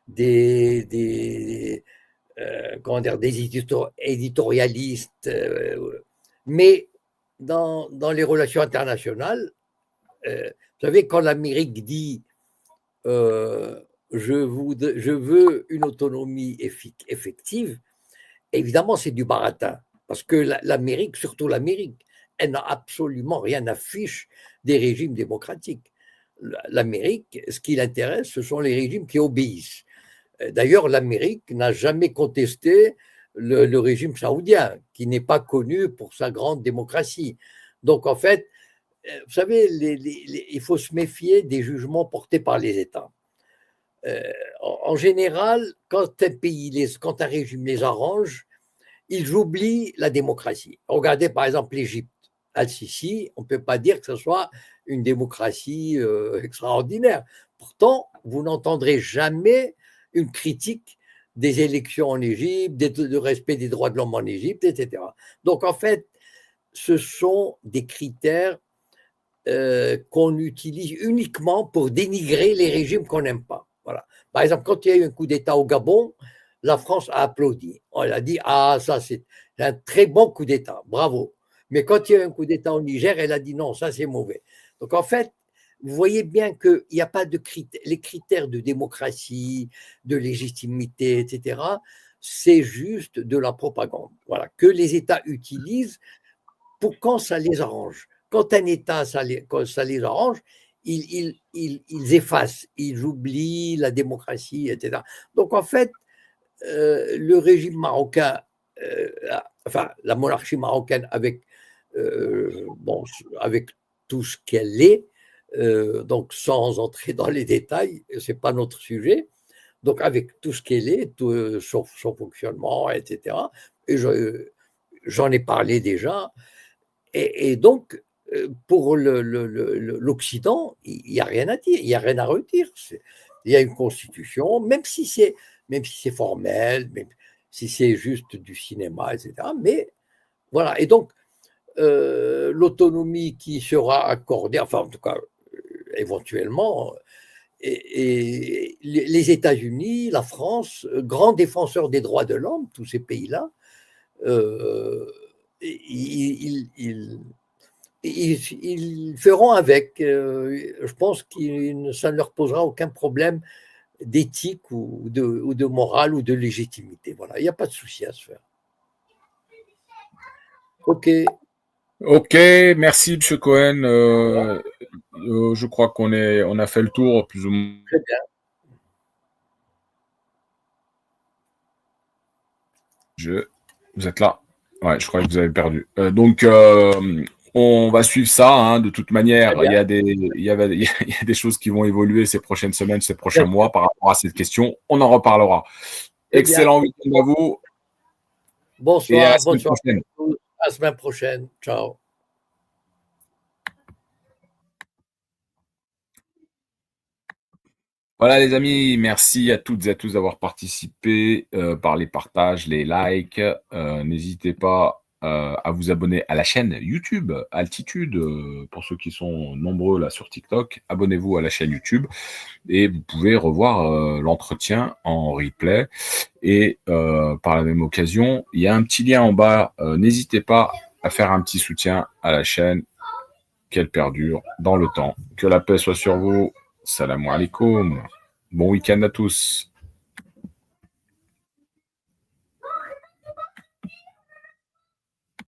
S4: des éditorialistes. Mais dans les relations internationales, vous savez, quand l'Amérique dit je veux une autonomie effective, évidemment, c'est du baratin. Parce que l'Amérique, surtout l'Amérique, elle n'a absolument rien à fiche des régimes démocratiques. L'Amérique, ce qui l'intéresse, ce sont les régimes qui obéissent. D'ailleurs, l'Amérique n'a jamais contesté le régime saoudien, qui n'est pas connu pour sa grande démocratie. Donc, en fait, vous savez, il faut se méfier des jugements portés par les États. En général, quand un régime les arrange, ils oublient la démocratie. Regardez par exemple l'Égypte. Al-Sisi, on ne peut pas dire que ce soit une démocratie extraordinaire. Pourtant, vous n'entendrez jamais une critique des élections en Égypte, de respect des droits de l'homme en Égypte, etc. Donc en fait, ce sont des critères qu'on utilise uniquement pour dénigrer les régimes qu'on n'aime pas. Voilà. Par exemple, quand il y a eu un coup d'État au Gabon, la France a applaudi. Elle a dit « Ah, ça c'est un très bon coup d'État, bravo ». Mais quand il y a eu un coup d'État au Niger, elle a dit « Non, ça c'est mauvais ». Donc en fait, vous voyez bien qu'il n'y a pas de critères. Les critères de démocratie, de légitimité, etc., c'est juste de la propagande. Voilà, que les États utilisent pour quand ça les arrange. Quand un État, quand ça les arrange, ils effacent, ils oublient la démocratie, etc. Donc en fait, le régime marocain, enfin la monarchie marocaine avec tout ce qu'elle est, donc sans entrer dans les détails, c'est pas notre sujet. Donc avec tout ce qu'elle est, son fonctionnement, etc. Et j'en ai parlé déjà. Et donc pour l'Occident, il n'y a rien à dire, il n'y a rien à redire. Il y a une constitution, même si c'est formel, même si c'est juste du cinéma, etc. Mais voilà. Et donc l'autonomie qui sera accordée, enfin en tout cas éventuellement, et les États-Unis, la France, grands défenseurs des droits de l'homme, tous ces pays-là, ils feront avec. Je pense que ça ne leur posera aucun problème d'éthique ou de morale ou de légitimité. Voilà, il n'y a pas de souci à se faire. Ok.
S3: Ok, merci M. Cohen. Je crois qu'on a fait le tour plus ou moins.
S4: Très bien.
S3: Vous êtes là? Ouais, je crois que vous avez perdu. Donc, on va suivre ça. Hein, de toute manière, il y a des choses qui vont évoluer ces prochaines semaines, ces prochains mois par rapport à cette question. On en reparlera. Excellent week-end à vous.
S4: Bonsoir.
S3: Et à la
S4: semaine
S3: prochaine.
S4: À la semaine prochaine. Ciao.
S3: Voilà les amis, merci à toutes et à tous d'avoir participé par les partages, les likes. N'hésitez pas à vous abonner à la chaîne YouTube Altitude. Pour ceux qui sont nombreux là sur TikTok, abonnez-vous à la chaîne YouTube et vous pouvez revoir l'entretien en replay. Et par la même occasion, il y a un petit lien en bas. N'hésitez pas à faire un petit soutien à la chaîne, qu'elle perdure dans le temps. Que la paix soit sur vous. Salam alaikum. Bon week-end à tous.